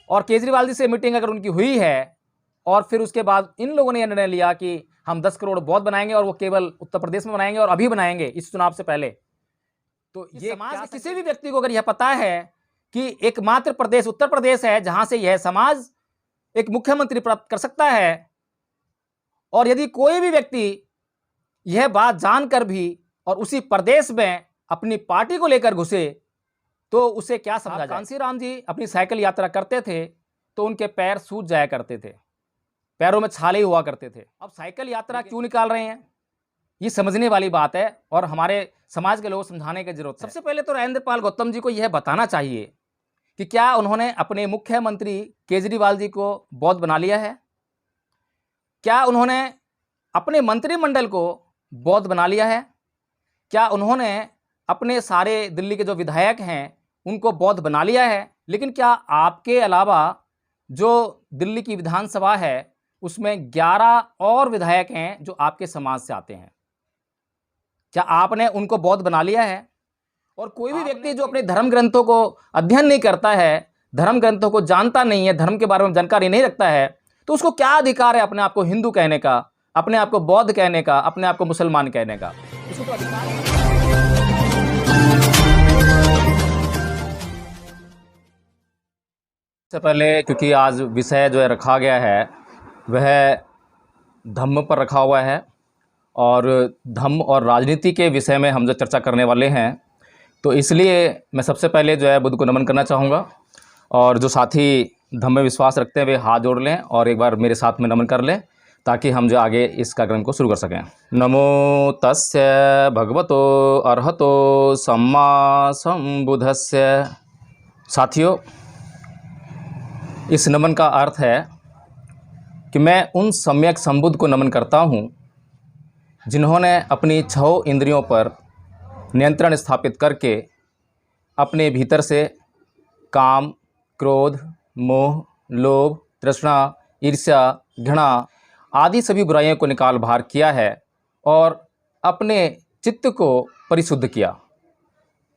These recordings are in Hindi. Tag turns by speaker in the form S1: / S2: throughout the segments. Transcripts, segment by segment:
S1: और केजरीवाल जी से मीटिंग अगर उनकी हुई है और फिर उसके बाद इन लोगों ने यह निर्णय लिया कि हम 10 करोड़ बहुत बनाएंगे और वो केवल उत्तर प्रदेश में बनाएंगे और अभी बनाएंगे इस चुनाव से पहले, तो ये समाज के किसी भी व्यक्ति को अगर यह पता है कि एकमात्र प्रदेश उत्तर प्रदेश है जहां से यह समाज एक मुख्यमंत्री प्राप्त कर सकता है, और यदि कोई भी व्यक्ति यह बात जानकर भी और उसी प्रदेश में अपनी पार्टी को लेकर घुसे तो उसे क्या समझा जाए। कांशीराम जी अपनी साइकिल यात्रा करते थे तो उनके पैर सूज जाया करते थे, पैरों में छाले हुआ करते थे। अब साइकिल यात्रा क्यों निकाल रहे हैं, ये समझने वाली बात है और हमारे समाज के लोगों को समझाने की जरूरत है। सबसे पहले तो राजेंद्र पाल गौतम जी को यह बताना चाहिए कि क्या उन्होंने अपने मुख्यमंत्री केजरीवाल जी को बौद्ध बना लिया है? क्या उन्होंने अपने मंत्रिमंडल को बौद्ध बना लिया है? क्या उन्होंने अपने सारे दिल्ली के जो विधायक हैं उनको बौद्ध बना लिया है? लेकिन क्या आपके अलावा जो दिल्ली की विधानसभा है उसमें 11 और विधायक हैं जो आपके समाज से आते हैं, क्या आपने उनको बौद्ध बना लिया है? और कोई भी व्यक्ति जो अपने धर्म ग्रंथों को अध्ययन नहीं करता है, धर्म ग्रंथों को जानता नहीं है, धर्म के बारे में जानकारी नहीं रखता है, तो उसको क्या अधिकार है अपने आप को हिंदू कहने का, अपने आप को बौद्ध कहने का, अपने आप को मुसलमान कहने का? उसको तो अधिकार है। सबसे पहले क्योंकि आज विषय जो है रखा गया है वह धम्म पर रखा हुआ है और धम्म और राजनीति के विषय में हम जो चर्चा करने वाले हैं, तो इसलिए मैं सबसे पहले जो है बुद्ध को नमन करना चाहूँगा और जो साथी धम्म में विश्वास रखते हैं वे हाथ जोड़ लें और एक बार मेरे साथ में नमन कर लें ताकि हम जो आगे इस कार्यक्रम को शुरू कर सकें। नमो तस्य भगवतो अर्हतो सम्मा संबुद्धस्य। साथियों, इस नमन का अर्थ है कि मैं उन सम्यक संबुद्ध को नमन करता हूँ जिन्होंने अपनी 6 इंद्रियों पर नियंत्रण स्थापित करके अपने भीतर से काम, क्रोध, मोह, लोभ, तृष्णा, ईर्ष्या, घृणा आदि सभी बुराइयों को निकाल बाहर किया है और अपने चित्त को परिशुद्ध किया।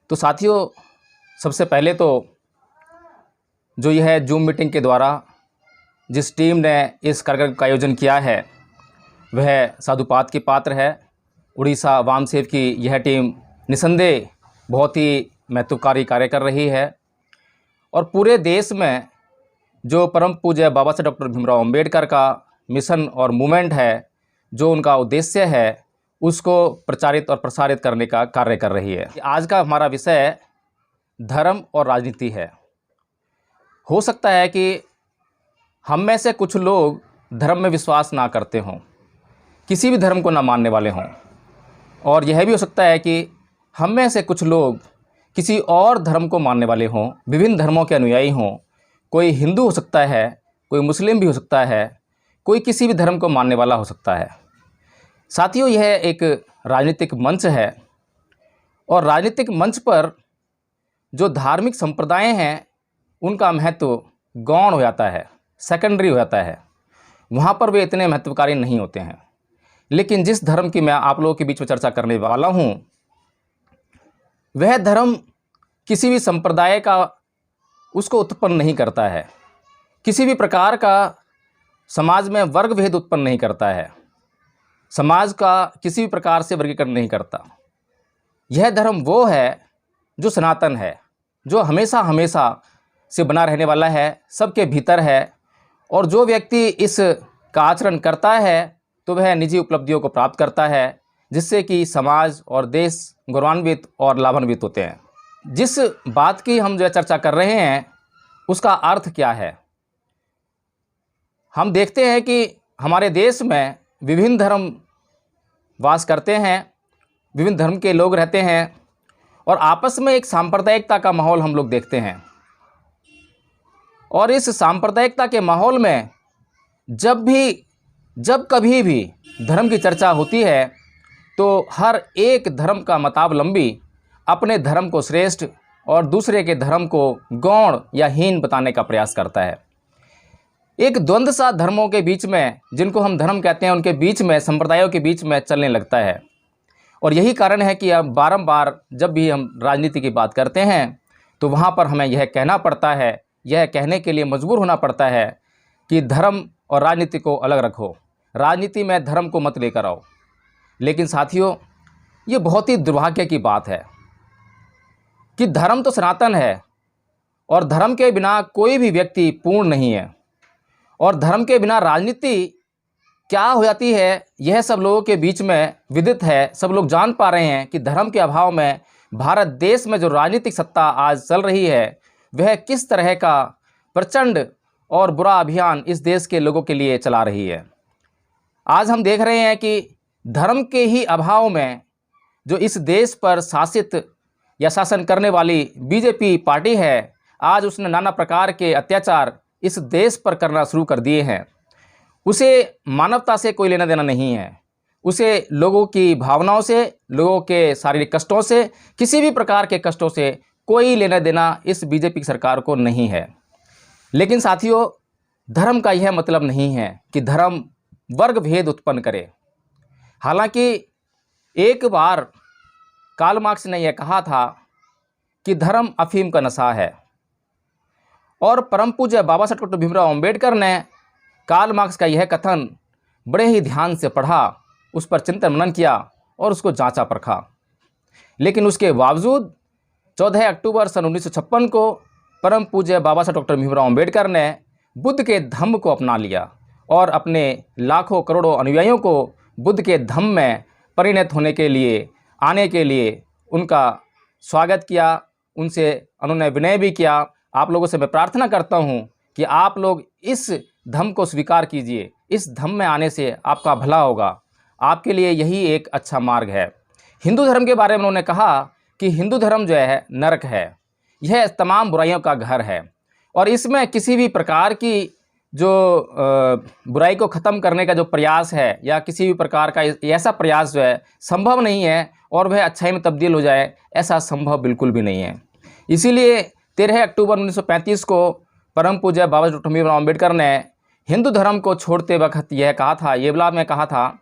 S1: तो साथियों, सबसे पहले तो जो यह जूम मीटिंग के द्वारा जिस टीम ने इस कार्यक्रम का आयोजन किया है वह साधुपात की पात्र है। उड़ीसा वामसेव की यह टीम निसंदेह बहुत ही महत्वकारी कार्य कर रही है और पूरे देश में जो परम पूज्य बाबा साहब डॉक्टर भीमराव अंबेडकर का मिशन और मूवमेंट है, जो उनका उद्देश्य है, उसको प्रचारित और प्रसारित करने का कार्य कर रही है। आज का हमारा विषय धर्म और राजनीति है। हो सकता है कि हम में से कुछ लोग धर्म में विश्वास ना करते हों, किसी भी धर्म को ना मानने वाले हों, और यह भी हो सकता है कि हम में से कुछ लोग किसी और धर्म को मानने वाले हों, विभिन्न धर्मों के अनुयायी हों। कोई हिंदू हो सकता है, कोई मुस्लिम भी हो सकता है, कोई किसी भी धर्म को मानने वाला हो सकता है। साथियों, यह एक राजनीतिक मंच है और राजनीतिक मंच पर जो धार्मिक संप्रदाय हैं उनका महत्व गौण हो जाता है, सेकेंडरी हो जाता है। वहाँ पर वे इतने महत्वकारी नहीं होते हैं। लेकिन जिस धर्म की मैं आप लोगों के बीच में चर्चा करने वाला हूँ, वह धर्म किसी भी संप्रदाय का उसको उत्पन्न नहीं करता है, किसी भी प्रकार का समाज में वर्ग भेद उत्पन्न नहीं करता है, समाज का किसी भी प्रकार से वर्गीकरण नहीं करता। यह धर्म वो है जो सनातन है, जो हमेशा हमेशा से बना रहने वाला है, सबके भीतर है, और जो व्यक्ति इस का आचरण करता है तो वह निजी उपलब्धियों को प्राप्त करता है, जिससे कि समाज और देश गौरवान्वित और लाभान्वित होते हैं। जिस बात की हम जो चर्चा कर रहे हैं उसका अर्थ क्या है? हम देखते हैं कि हमारे देश में विभिन्न धर्म वास करते हैं, विभिन्न धर्म के लोग रहते हैं और आपस में एक सांप्रदायिकता का माहौल हम लोग देखते हैं। और इस सांप्रदायिकता के माहौल में जब कभी भी धर्म की चर्चा होती है तो हर एक धर्म का मतावलंबी अपने धर्म को श्रेष्ठ और दूसरे के धर्म को गौण या हीन बताने का प्रयास करता है। एक द्वंद्व सा धर्मों के बीच में, जिनको हम धर्म कहते हैं, उनके बीच में, संप्रदायों के बीच में चलने लगता है। और यही कारण है कि अब बारंबार जब भी हम राजनीति की बात करते हैं तो वहाँ पर हमें यह कहना पड़ता है यह कहने के लिए मजबूर होना पड़ता है कि धर्म और राजनीति को अलग रखो, राजनीति में धर्म को मत लेकर आओ। लेकिन साथियों, ये बहुत ही दुर्भाग्य की बात है कि धर्म तो सनातन है और धर्म के बिना कोई भी व्यक्ति पूर्ण नहीं है, और धर्म के बिना राजनीति क्या हो जाती है यह सब लोगों के बीच में विदित है। सब लोग जान पा रहे हैं कि धर्म के अभाव में भारत देश में जो राजनीतिक सत्ता आज चल रही है वह किस तरह का प्रचंड और बुरा अभियान इस देश के लोगों के लिए चला रही है। आज हम देख रहे हैं कि धर्म के ही अभाव में जो इस देश पर शासित या शासन करने वाली बीजेपी पार्टी है, आज उसने नाना प्रकार के अत्याचार इस देश पर करना शुरू कर दिए हैं। उसे मानवता से कोई लेना देना नहीं है, उसे लोगों की भावनाओं से, लोगों के शारीरिक कष्टों से, किसी भी प्रकार के कष्टों से कोई लेना देना इस बीजेपी सरकार को नहीं है। लेकिन साथियों, धर्म का यह मतलब नहीं है कि धर्म वर्ग भेद उत्पन्न करे। हालांकि एक बार कार्ल मार्क्स ने यह कहा था कि धर्म अफीम का नशा है, और परम पूज्य बाबा साहब डॉक्टर भीमराव अंबेडकर ने कार्ल मार्क्स का यह कथन बड़े ही ध्यान से पढ़ा, उस पर चिंतन मनन किया और उसको जांचा परखा। लेकिन उसके बावजूद 14 अक्टूबर सन 1956 को परम पूज्य बाबा साहब डॉक्टर भीमराव अंबेडकर ने बुद्ध के धम्म को अपना लिया और अपने लाखों करोड़ों अनुयायियों को बुद्ध के धम्म में परिणत होने के लिए, आने के लिए उनका स्वागत किया। उनसे उन्होंने विनय भी किया। आप लोगों से मैं प्रार्थना करता हूं कि आप लोग इस धम्म को स्वीकार कीजिए। इस धम्म में आने से आपका भला होगा, आपके लिए यही एक अच्छा मार्ग है। हिंदू धर्म के बारे में उन्होंने कहा कि हिंदू धर्म जो है नरक है, यह तमाम बुराइयों का घर है, और इसमें किसी भी प्रकार की जो बुराई को ख़त्म करने का जो प्रयास है या किसी भी प्रकार का ऐसा प्रयास जो है संभव नहीं है, और वह अच्छाई में तब्दील हो जाए, ऐसा संभव बिल्कुल भी नहीं है। इसीलिए 13 अक्टूबर 1935 को परम पूज्य बाबा डॉक्टर भीमराव अंबेडकर ने हिंदू धर्म को छोड़ते वक्त यह कहा था, ये बला में कहा था,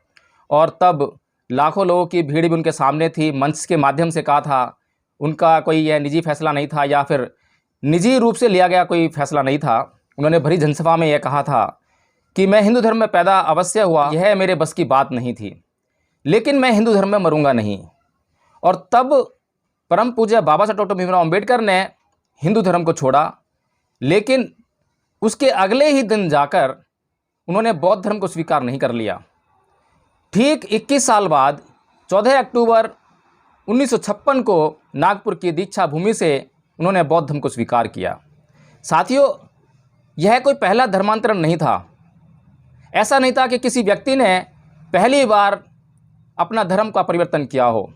S1: और तब लाखों लोगों की भीड़ भी उनके सामने थी, मंच के माध्यम से कहा था। उनका कोई यह निजी फैसला नहीं था या फिर निजी रूप से लिया गया कोई फैसला नहीं था। उन्होंने भरी जनसभा में यह कहा था कि मैं हिंदू धर्म में पैदा अवश्य हुआ, यह मेरे बस की बात नहीं थी, लेकिन मैं हिंदू धर्म में मरूंगा नहीं। और तब परम पूज्य बाबा साहब डॉक्टर भीमराव अंबेडकर ने हिंदू धर्म को छोड़ा, लेकिन उसके अगले ही दिन जाकर उन्होंने बौद्ध धर्म को स्वीकार नहीं कर लिया। ठीक 21 साल बाद 14 अक्टूबर 1956 को नागपुर की दीक्षा भूमि से उन्होंने बौद्ध धर्म को स्वीकार किया। साथियों, यह कोई पहला धर्मांतरण नहीं था। ऐसा नहीं था कि किसी व्यक्ति ने पहली बार अपना धर्म का परिवर्तन किया हो।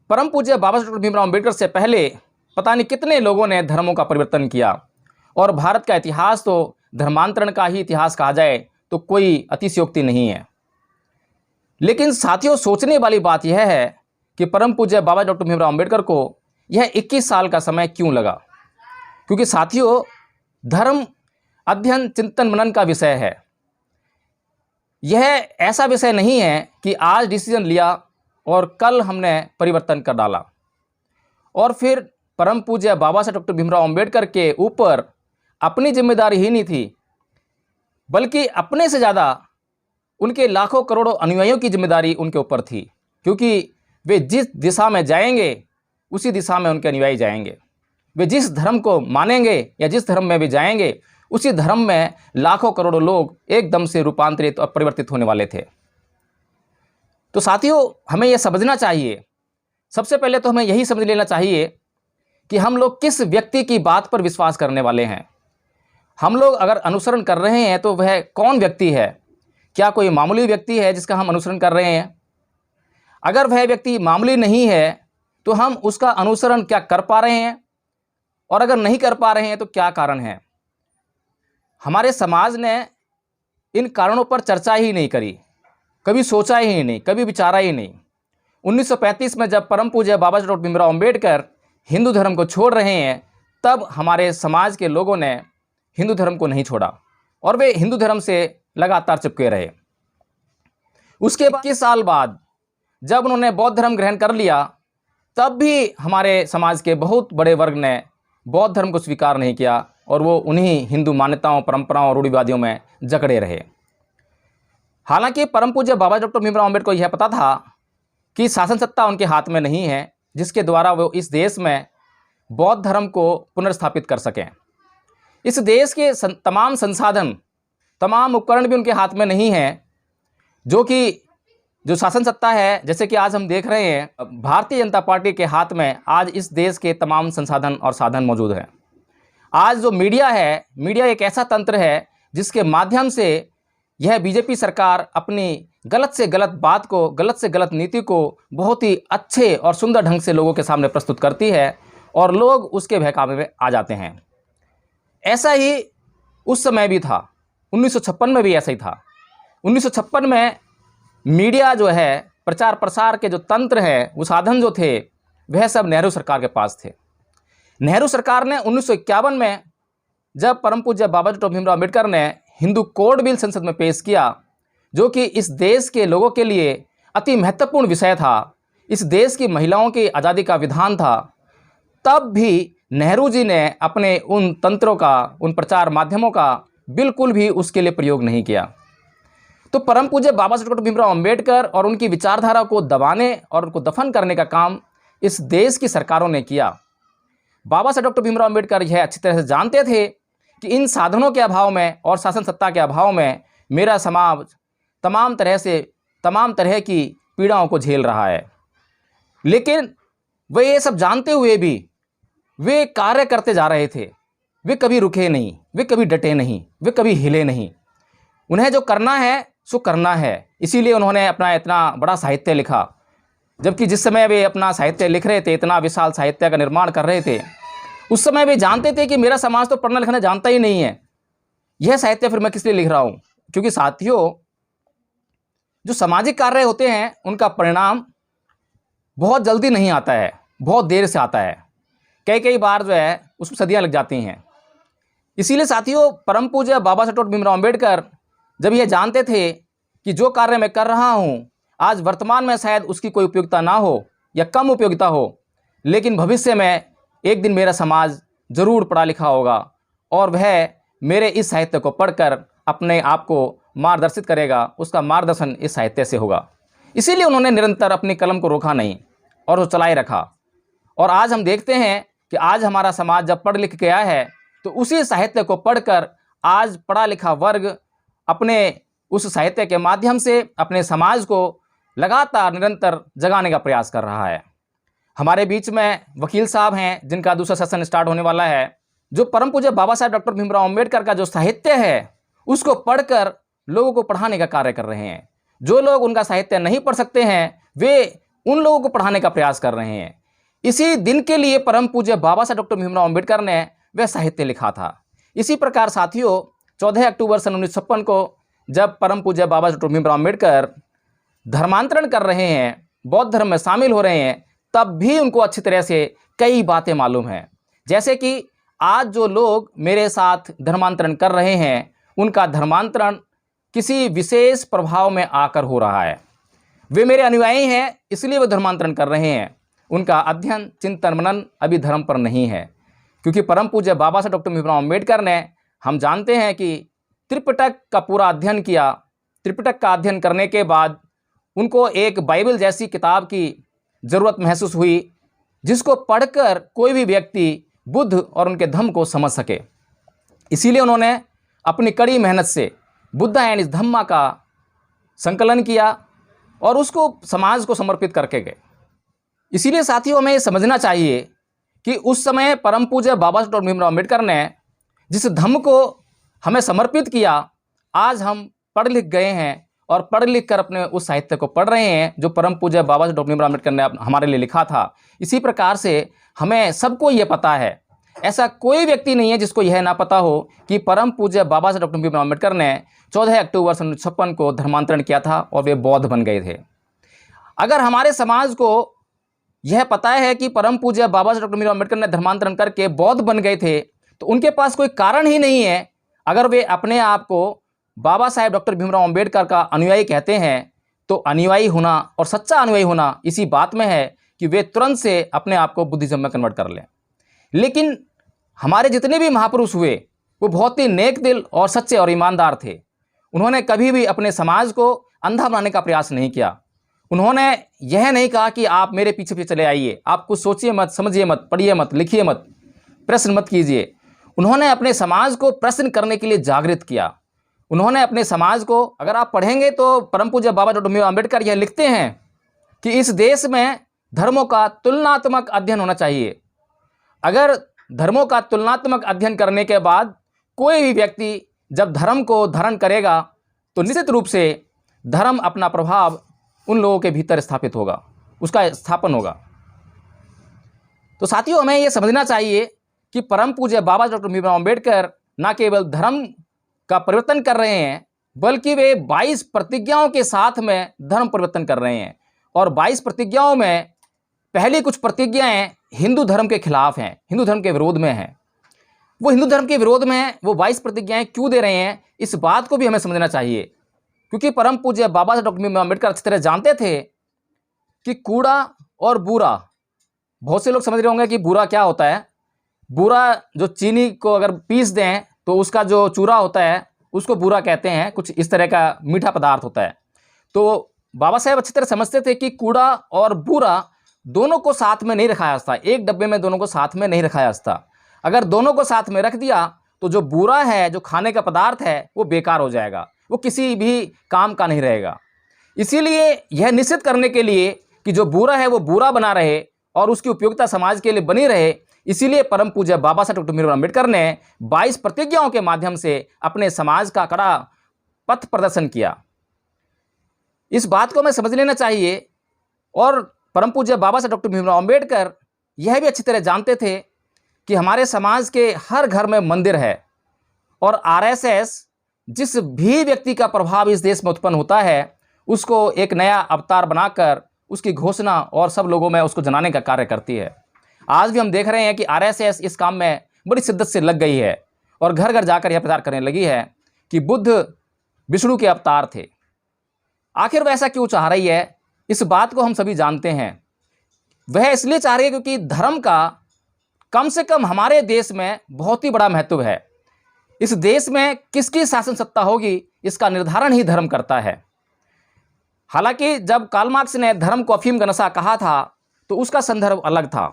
S1: परम पूज्य बाबा साहब डॉक्टर भीमराव अंबेडकर से पहले पता नहीं कितने लोगों ने धर्मों का परिवर्तन किया, और भारत का इतिहास तो धर्मांतरण का ही इतिहास कहा जाए तो कोई अतिशयोक्ति नहीं है। लेकिन साथियों, सोचने वाली बात यह है कि परम पूज्य बाबा डॉक्टर भीमराव अंबेडकर को यह 21 साल का समय क्यों लगा? क्योंकि साथियों, धर्म अध्ययन चिंतन मनन का विषय है। यह ऐसा विषय नहीं है कि आज डिसीजन लिया और कल हमने परिवर्तन कर डाला, और फिर परम पूज्य बाबा साहब डॉक्टर भीमराव अंबेडकर के ऊपर अपनी जिम्मेदारी ही नहीं थी, बल्कि अपने से ज़्यादा उनके लाखों करोड़ों अनुयायियों की जिम्मेदारी उनके ऊपर थी, क्योंकि वे जिस दिशा में जाएंगे उसी दिशा में उनके अनुयायी जाएंगे। वे जिस धर्म को मानेंगे या जिस धर्म में भी जाएंगे उसी धर्म में लाखों करोड़ों लोग एकदम से रूपांतरित और परिवर्तित होने वाले थे। तो साथियों, हमें यह समझना चाहिए, सबसे पहले तो हमें यही समझ लेना चाहिए कि हम लोग किस व्यक्ति की बात पर विश्वास करने वाले हैं। हम लोग अगर अनुसरण कर रहे हैं तो वह कौन व्यक्ति है? क्या कोई मामूली व्यक्ति है जिसका हम अनुसरण कर रहे हैं? अगर वह व्यक्ति मामूली नहीं है तो हम उसका अनुसरण क्या कर पा रहे हैं, और अगर नहीं कर पा रहे हैं तो क्या कारण है? हमारे समाज ने इन कारणों पर चर्चा ही नहीं करी, कभी सोचा ही नहीं, कभी विचारा ही नहीं। 1935 में जब परम पूज्य बाबा साहब डॉक्टर भीमराव अंबेडकर हिंदू धर्म को छोड़ रहे हैं, तब हमारे समाज के लोगों ने हिंदू धर्म को नहीं छोड़ा और वे हिंदू धर्म से लगातार चिपके रहे। उसके 21 साल बाद जब उन्होंने बौद्ध धर्म ग्रहण कर लिया, तब भी हमारे समाज के बहुत बड़े वर्ग ने बौद्ध धर्म को स्वीकार नहीं किया और वो उन्हीं हिंदू मान्यताओं, परंपराओं और रूढ़िवादियों में जकड़े रहे। हालांकि परम पूज्य बाबा डॉक्टर भीमराव अम्बेडकर को यह पता था कि शासन सत्ता उनके हाथ में नहीं है जिसके द्वारा वो इस देश में बौद्ध धर्म को पुनर्स्थापित कर सकें। इस देश के तमाम संसाधन, तमाम उपकरण भी उनके हाथ में नहीं हैं, जो शासन सत्ता है, जैसे कि आज हम देख रहे हैं भारतीय जनता पार्टी के हाथ में आज इस देश के तमाम संसाधन और साधन मौजूद हैं। आज जो मीडिया है, मीडिया एक ऐसा तंत्र है जिसके माध्यम से यह बीजेपी सरकार अपनी गलत से गलत बात को, गलत से गलत नीति को बहुत ही अच्छे और सुंदर ढंग से लोगों के सामने प्रस्तुत करती है और लोग उसके बहकावे में आ जाते हैं। ऐसा ही उस समय भी था, 1956 में भी ऐसा ही था। 1956 में मीडिया जो है, प्रचार प्रसार के जो तंत्र है, वो साधन जो थे, वह सब नेहरू सरकार के पास थे। नेहरू सरकार ने 1951 में जब परम पूज्य बाबा डॉक्टर भीमराव अम्बेडकर ने हिंदू कोड बिल संसद में पेश किया, जो कि इस देश के लोगों के लिए अति महत्वपूर्ण विषय था, इस देश की महिलाओं की आज़ादी का विधान था, तब भी नेहरू जी ने अपने उन तंत्रों का, उन प्रचार माध्यमों का बिल्कुल भी उसके लिए प्रयोग नहीं किया। तो परम पूज्य बाबा साहेब डॉक्टर भीमराव अम्बेडकर और उनकी विचारधारा को दबाने और उनको दफन करने का काम इस देश की सरकारों ने किया। बाबा साहेब डॉक्टर भीमराव अम्बेडकर यह अच्छी तरह से जानते थे कि इन साधनों के अभाव में और शासन सत्ता के अभाव में मेरा समाज तमाम तरह की पीड़ाओं को झेल रहा है। लेकिन वे ये सब जानते हुए भी वे कार्य करते जा रहे थे। वे कभी रुके नहीं, वे कभी डटे नहीं, वे कभी हिले नहीं। उन्हें जो करना है सो करना है। इसीलिए उन्होंने अपना इतना बड़ा साहित्य लिखा। जबकि जिस समय वे अपना साहित्य लिख रहे थे, इतना विशाल साहित्य का निर्माण कर रहे थे, उस समय वे जानते थे कि मेरा समाज तो पढ़ना लिखना जानता ही नहीं है, यह साहित्य फिर मैं किस लिए लिख रहा हूँ। क्योंकि साथियों, जो सामाजिक कार्य होते हैं उनका परिणाम बहुत जल्दी नहीं आता है, बहुत देर से आता है। कई बार जो है उसमें सदियाँ लग जाती हैं। इसीलिए साथियों, परम पूज्य बाबा साहेब डॉक्टर भीमराव अम्बेडकर जब यह जानते थे कि जो कार्य मैं कर रहा हूँ आज वर्तमान में शायद उसकी कोई उपयोगिता ना हो या कम उपयोगिता हो, लेकिन भविष्य में एक दिन मेरा समाज जरूर पढ़ा लिखा होगा और वह मेरे इस साहित्य को पढ़कर अपने आप को मार्गदर्शित करेगा, उसका मार्गदर्शन इस साहित्य से होगा। इसीलिए उन्होंने निरंतर अपनी कलम को रोका नहीं और वो चलाए रखा। और आज हम देखते हैं कि आज हमारा समाज जब पढ़ लिख गया है तो उसी साहित्य को पढ़कर आज पढ़ा लिखा वर्ग अपने उस साहित्य के माध्यम से अपने समाज को लगातार निरंतर जगाने का प्रयास कर रहा है। हमारे बीच में वकील साहब हैं जिनका दूसरा सेशन स्टार्ट होने वाला है, जो परम पूज्य बाबा साहेब डॉक्टर भीमराव अम्बेडकर का जो साहित्य है उसको पढ़कर लोगों को पढ़ाने का कार्य कर रहे हैं। जो लोग उनका साहित्य नहीं पढ़ सकते हैं वे उन लोगों को पढ़ाने का प्रयास कर रहे हैं। इसी दिन के लिए परम पूज्य बाबा साहेब डॉक्टर भीमराव अम्बेडकर ने वह साहित्य लिखा था। इसी प्रकार साथियों, 14 अक्टूबर सन 1956 को जब परम पूज्य बाबा डॉक्टर भीमराव अम्बेडकर धर्मांतरण कर रहे हैं, बौद्ध धर्म में शामिल हो रहे हैं, तब भी उनको अच्छी तरह से कई बातें मालूम हैं। जैसे कि आज जो लोग मेरे साथ धर्मांतरण कर रहे हैं उनका धर्मांतरण किसी विशेष प्रभाव में आकर हो रहा है। वे मेरे अनुयायी हैं इसलिए वे धर्मांतरण कर रहे हैं। उनका अध्ययन, चिंतन, मनन अभी धर्म पर नहीं है। क्योंकि परम पूज्य बाबा साहेब डॉक्टर भीमराव अम्बेडकर ने, हम जानते हैं कि त्रिपिटक का पूरा अध्ययन किया। त्रिपिटक का अध्ययन करने के बाद उनको एक बाइबल जैसी किताब की ज़रूरत महसूस हुई जिसको पढ़कर कोई भी व्यक्ति बुद्ध और उनके धम्म को समझ सके। इसीलिए उन्होंने अपनी कड़ी मेहनत से बुद्ध एंड इस धम्मा का संकलन किया और उसको समाज को समर्पित करके गए। इसीलिए साथियों, हमें समझना चाहिए कि उस समय परम पूज्य बाबा साहेब डॉक्टर भीमराव अम्बेडकर ने जिस धम्म को हमें समर्पित किया, आज हम पढ़ लिख गए हैं और पढ़ लिख कर अपने उस साहित्य को पढ़ रहे हैं जो परम पूज्य बाबा साहेब डॉक्टर भीमराव अम्बेडकर ने हमारे लिए लिखा था। इसी प्रकार से हमें सबको ये पता है, ऐसा कोई व्यक्ति नहीं है जिसको यह ना पता हो कि परम पूज्य बाबा साहेब डॉक्टर भीमराव अम्बेडकर ने 14 अक्टूबर सन 1956 को धर्मांतरण किया था और वे बौद्ध बन गए थे। अगर हमारे समाज को यह पता है कि परम पूज्य बाबा साहेब डॉक्टर भीमराव अम्बेडकर ने धर्मांतरण करके बौद्ध बन गए थे, तो उनके पास कोई कारण ही नहीं है। अगर वे अपने आप को बाबा साहेब डॉक्टर भीमराव अम्बेडकर का अनुयायी कहते हैं, तो अनुयायी होना और सच्चा अनुयायी होना इसी बात में है कि वे तुरंत से अपने आप को बुद्धिज्म में कन्वर्ट कर लें। लेकिन हमारे जितने भी महापुरुष हुए वो बहुत ही नेक दिल और सच्चे और ईमानदार थे। उन्होंने कभी भी अपने समाज को अंधा बनाने का प्रयास नहीं किया। उन्होंने यह नहीं कहा कि आप मेरे पीछे पीछे चले आइए, आप कुछ सोचिए मत, समझिए मत, पढ़िए मत, लिखिए मत, प्रश्न मत कीजिए। उन्होंने अपने समाज को प्रश्न करने के लिए जागृत किया। उन्होंने अपने समाज को, अगर आप पढ़ेंगे तो परम पूज्य बाबा डॉक्टर भीमराव अम्बेडकर यह लिखते हैं कि इस देश में धर्मों का तुलनात्मक अध्ययन होना चाहिए। अगर धर्मों का तुलनात्मक अध्ययन करने के बाद कोई भी व्यक्ति जब धर्म को धारण करेगा तो निश्चित रूप से धर्म अपना प्रभाव उन लोगों के भीतर स्थापित होगा, उसका स्थापन होगा। तो साथियों, हमें यह समझना चाहिए कि परम पूज्य बाबा डॉक्टर भीमराव अम्बेडकर न केवल धर्म का परिवर्तन कर रहे हैं, बल्कि वे 22 प्रतिज्ञाओं के साथ में धर्म परिवर्तन कर रहे हैं। और 22 प्रतिज्ञाओं में पहली कुछ प्रतिज्ञाएं हिंदू धर्म के खिलाफ हैं, हिंदू धर्म के विरोध में हैं। वो हिंदू धर्म के विरोध में हैं, वो 22 प्रतिज्ञाएं क्यों दे रहे हैं, इस बात को भी हमें समझना चाहिए। क्योंकि परम पूज्य बाबा डॉक्टर भीमराव अम्बेडकर अच्छी तरह जानते थे कि कूड़ा और बूरा, बहुत से लोग समझ रहे होंगे कि बूरा क्या होता है। बूरा जो चीनी को अगर पीस दें तो उसका जो चूरा होता है उसको बूरा कहते हैं, कुछ इस तरह का मीठा पदार्थ होता है। तो बाबा साहेब अच्छी तरह समझते थे कि कूड़ा और बूरा दोनों को साथ में नहीं रखा जा सकता, एक डब्बे में दोनों को साथ में नहीं रखा जा सकता। अगर दोनों को साथ में रख दिया तो जो बूरा है, जो खाने का पदार्थ है, वो बेकार हो जाएगा, वो किसी भी काम का नहीं रहेगा। इसीलिए यह निश्चित करने के लिए कि जो बुरा है वो बुरा बना रहे और उसकी उपयोगिता समाज के लिए बनी रहे, इसीलिए परम पूज्य बाबा साहब डॉक्टर भीमराव अम्बेडकर ने 22 प्रतिज्ञाओं के माध्यम से अपने समाज का कड़ा पथ प्रदर्शन किया। इस बात को हमें समझ लेना चाहिए। और परम पूज्य बाबा साहब डॉक्टर भीमराव अम्बेडकर यह भी अच्छी तरह जानते थे कि हमारे समाज के हर घर में मंदिर है और आरएसएस जिस भी व्यक्ति का प्रभाव इस देश में उत्पन्न होता है उसको एक नया अवतार बनाकर उसकी घोषणा और सब लोगों में उसको जनाने का कार्य करती है। आज भी हम देख रहे हैं कि आरएसएस इस काम में बड़ी शिद्दत से लग गई है और घर घर जाकर यह प्रचार करने लगी है कि बुद्ध विष्णु के अवतार थे। आखिर वह ऐसा क्यों चाह रही है, इस बात को हम सभी जानते हैं। वह इसलिए चाह रही है क्योंकि धर्म का कम से कम हमारे देश में बहुत ही बड़ा महत्व है। इस देश में किसकी शासन सत्ता होगी इसका निर्धारण ही धर्म करता है। हालांकि जब कार्ल मार्क्स ने धर्म को अफीम का नशा कहा था तो उसका संदर्भ अलग था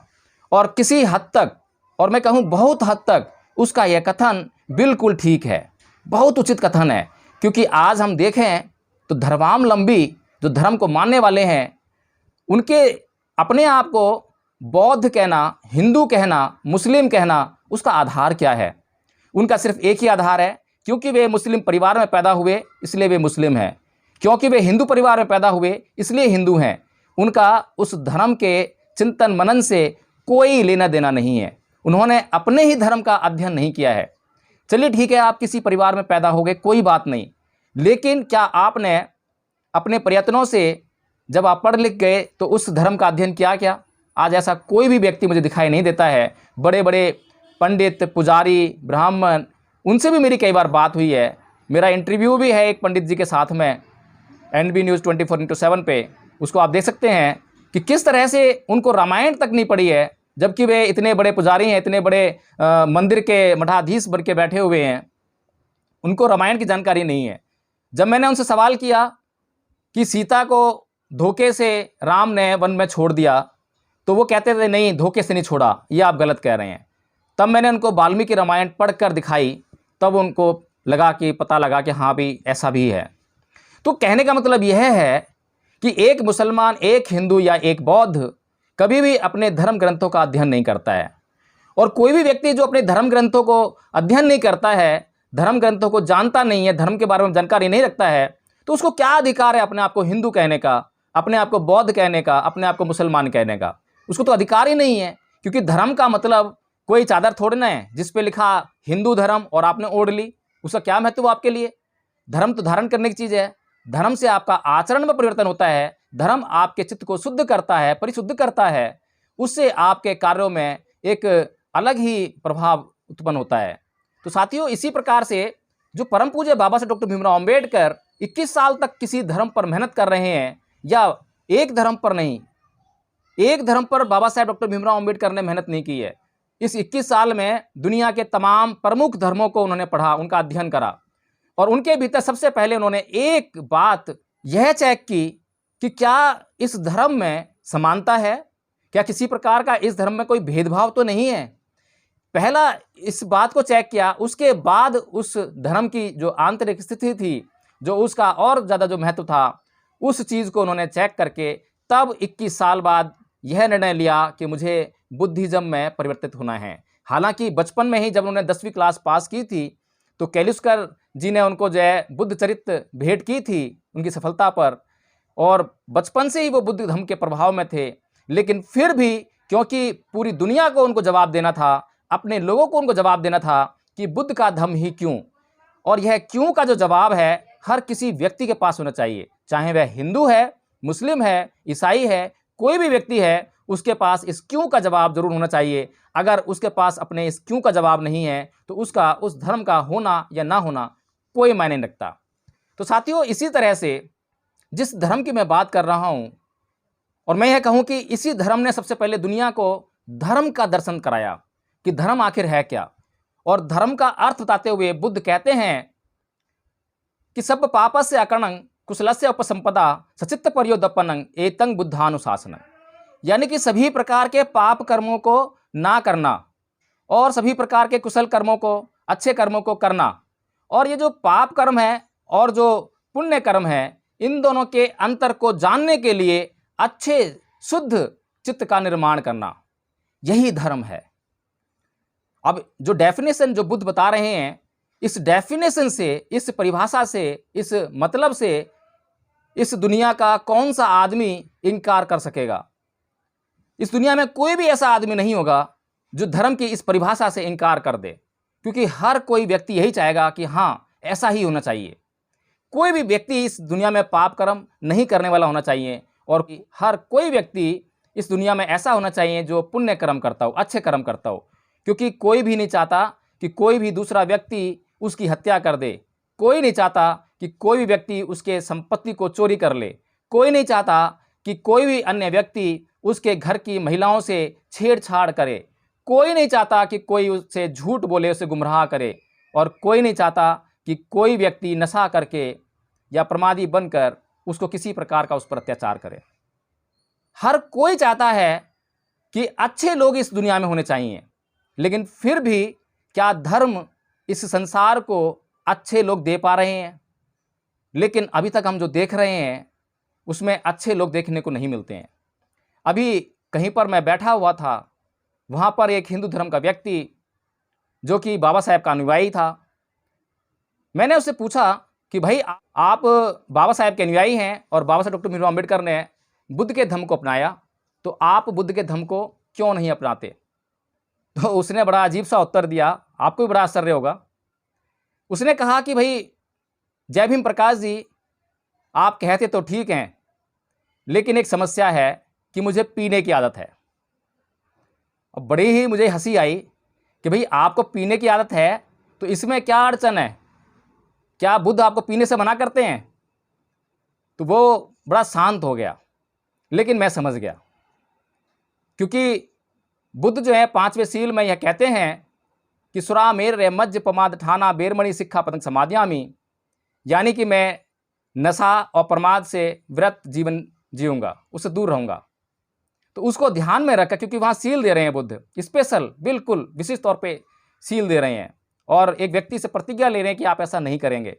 S1: और किसी हद तक, और मैं कहूँ बहुत हद तक, उसका यह कथन बिल्कुल ठीक है, बहुत उचित कथन है। क्योंकि आज हम देखें तो धर्मावलंबी जो धर्म को मानने वाले हैं उनके अपने आप को बौद्ध कहना, हिंदू कहना, मुस्लिम कहना, उसका आधार क्या है? उनका सिर्फ एक ही आधार है, क्योंकि वे मुस्लिम परिवार में पैदा हुए इसलिए वे मुस्लिम हैं, क्योंकि वे हिंदू परिवार में पैदा हुए इसलिए हिंदू हैं। उनका उस धर्म के चिंतन मनन से कोई लेना देना नहीं है। उन्होंने अपने ही धर्म का अध्ययन नहीं किया है। चलिए ठीक है, आप किसी परिवार में पैदा हो गए, कोई बात नहीं, लेकिन क्या आपने अपने प्रयत्नों से जब आप पढ़ लिख गए तो उस धर्म का अध्ययन किया क्या? आज ऐसा कोई भी व्यक्ति मुझे दिखाई नहीं देता है। बड़े बड़े पंडित, पुजारी, ब्राह्मण, उनसे भी मेरी कई बार बात हुई है। मेरा इंटरव्यू भी है एक पंडित जी के साथ में NB न्यूज़ 24/7 पे, उसको आप देख सकते हैं कि किस तरह से उनको रामायण तक नहीं पढ़ी है, जबकि वे इतने बड़े पुजारी हैं, इतने बड़े मंदिर के मठाधीश बन के बैठे हुए हैं, उनको रामायण की जानकारी नहीं है। जब मैंने उनसे सवाल किया कि सीता को धोखे से राम ने वन में छोड़ दिया, तो वो कहते थे नहीं, धोखे से नहीं छोड़ा, ये आप गलत कह रहे हैं। तब मैंने उनको वाल्मीकि रामायण पढ़कर दिखाई, तब उनको लगा कि पता लगा कि हाँ भी ऐसा भी है। तो कहने का मतलब यह है कि एक मुसलमान, एक हिंदू या एक बौद्ध कभी भी अपने धर्म ग्रंथों का अध्ययन नहीं करता है। और कोई भी व्यक्ति जो अपने धर्म ग्रंथों को अध्ययन नहीं करता है, धर्म ग्रंथों को जानता नहीं है, धर्म के बारे में जानकारी नहीं रखता है, तो उसको क्या अधिकार है अपने आप को हिंदू कहने का, अपने आप को बौद्ध कहने का, अपने आप को मुसलमान कहने का? उसको तो अधिकार ही नहीं है। क्योंकि धर्म का मतलब कोई चादर थोड़ी ना है जिस पे लिखा हिंदू धर्म और आपने ओढ़ ली, उसका क्या महत्व आपके लिए? धर्म तो धारण करने की चीज़ है। धर्म से आपका आचरण में परिवर्तन होता है, धर्म आपके चित्त को शुद्ध करता है, परिशुद्ध करता है, उससे आपके कार्यों में एक अलग ही प्रभाव उत्पन्न होता है। तो साथियों, इसी प्रकार से जो परम पूज्य बाबा साहब डॉक्टर भीमराव अम्बेडकर 21 साल तक किसी धर्म पर मेहनत कर रहे हैं, या एक धर्म पर नहीं, एक धर्म पर बाबा साहब डॉक्टर भीमराव अम्बेडकर ने मेहनत नहीं की है, इस 21 साल में दुनिया के तमाम प्रमुख धर्मों को उन्होंने पढ़ा, उनका अध्ययन करा, और उनके भीतर सबसे पहले उन्होंने एक बात यह चेक की कि क्या इस धर्म में समानता है, क्या किसी प्रकार का इस धर्म में कोई भेदभाव तो नहीं है। पहला इस बात को चेक किया, उसके बाद उस धर्म की जो आंतरिक स्थिति थी, जो उसका और ज़्यादा जो महत्व था, उस चीज़ को उन्होंने चेक करके तब 21 साल बाद यह निर्णय लिया कि मुझे बुद्धिज़्म में परिवर्तित होना है। हालांकि बचपन में ही जब उन्होंने 10वीं क्लास पास की थी तो कैलुस्कर जी ने उनको जो है बुद्ध चरित्र भेंट की थी उनकी सफलता पर, और बचपन से ही वो बुद्ध धर्म के प्रभाव में थे। लेकिन फिर भी क्योंकि पूरी दुनिया को उनको जवाब देना था, अपने लोगों को उनको जवाब देना था कि बुद्ध का धर्म ही क्यों, और यह क्यों का जो जवाब है हर किसी व्यक्ति के पास होना चाहिए, चाहे वह हिंदू है, मुस्लिम है, ईसाई है, कोई भी व्यक्ति है, उसके पास इस क्यों का जवाब जरूर होना चाहिए। अगर उसके पास अपने इस क्यों का जवाब नहीं है तो उसका उस धर्म का होना या ना होना कोई मायने नहीं रखता। तो साथियों, इसी तरह से जिस धर्म की मैं बात कर रहा हूँ, और मैं यह कहूँ कि इसी धर्म ने सबसे पहले दुनिया को धर्म का दर्शन कराया कि धर्म आखिर है क्या, और धर्म का अर्थ बताते हुए बुद्ध कहते हैं कि सब पापस्य अकर्णं कुशलस्य उपसंपदा सचित्त पर्योदपनं एतं बुद्धानुशासनं, यानी कि सभी प्रकार के पाप कर्मों को ना करना और सभी प्रकार के कुशल कर्मों को, अच्छे कर्मों को करना, और ये जो पाप कर्म है और जो पुण्य कर्म है, इन दोनों के अंतर को जानने के लिए अच्छे शुद्ध चित्त का निर्माण करना, यही धर्म है। अब जो डेफिनेशन जो बुद्ध बता रहे हैं, इस डेफिनेशन से, इस परिभाषा से, इस मतलब से इस दुनिया का कौन सा आदमी इनकार कर सकेगा। इस दुनिया में कोई भी ऐसा आदमी नहीं होगा जो धर्म की इस परिभाषा से इनकार कर दे, क्योंकि हर कोई व्यक्ति यही चाहेगा कि हाँ, ऐसा ही होना चाहिए। कोई भी व्यक्ति इस दुनिया में पाप कर्म नहीं करने वाला होना चाहिए, और हर कोई व्यक्ति इस दुनिया में ऐसा होना चाहिए जो पुण्य कर्म करता हो, अच्छे कर्म करता हो, क्योंकि कोई भी नहीं चाहता कि कोई भी दूसरा व्यक्ति उसकी हत्या कर दे, कोई नहीं चाहता कि कोई भी व्यक्ति उसके संपत्ति को चोरी कर ले, कोई नहीं चाहता कि कोई भी अन्य व्यक्ति उसके घर की महिलाओं से छेड़छाड़ करे, कोई नहीं चाहता कि कोई उससे झूठ बोले, उसे गुमराह करे, और कोई नहीं चाहता कि कोई व्यक्ति नशा करके या प्रमादी बनकर उसको किसी प्रकार का उस पर अत्याचार करे। हर कोई चाहता है कि अच्छे लोग इस दुनिया में होने चाहिए, लेकिन फिर भी क्या धर्म इस संसार को अच्छे लोग दे पा रहे हैं? लेकिन अभी तक हम जो देख रहे हैं उसमें अच्छे लोग देखने को नहीं मिलते हैं। अभी कहीं पर मैं बैठा हुआ था, वहाँ पर एक हिंदू धर्म का व्यक्ति जो कि बाबा साहेब का अनुयायी था, मैंने उससे पूछा कि भाई, आप बाबा साहेब के अनुयायी हैं और बाबा साहेब डॉक्टर भीमराव अम्बेडकर ने बुद्ध के धर्म को अपनाया, तो आप बुद्ध के धर्म को क्यों नहीं अपनाते? तो उसने बड़ा अजीब सा उत्तर दिया, आपको भी बड़ा आश्चर्य होगा। उसने कहा कि भाई जय भीम प्रकाश जी, आप कहते तो ठीक हैं, लेकिन एक समस्या है कि मुझे पीने की आदत है। अब बड़ी ही मुझे हंसी आई कि भाई आपको पीने की आदत है तो इसमें क्या अड़चन है, क्या बुद्ध आपको पीने से मना करते हैं? तो वो बड़ा शांत हो गया, लेकिन मैं समझ गया, क्योंकि बुद्ध जो है 5वें सील में यह कहते हैं कि सुरा मेर रे मज्ज प्रमाद ठाना बेरमणि शिक्षा पतंग समाध्यामी, यानी कि मैं नशा और प्रमाद से व्रत जीवन जीऊँगा, उससे दूर रहूँगा। तो उसको ध्यान में रखकर, क्योंकि वहाँ सील दे रहे हैं बुद्ध, स्पेशल बिल्कुल विशिष्ट तौर पे सील दे रहे हैं, और एक व्यक्ति से प्रतिज्ञा ले रहे हैं कि आप ऐसा नहीं करेंगे।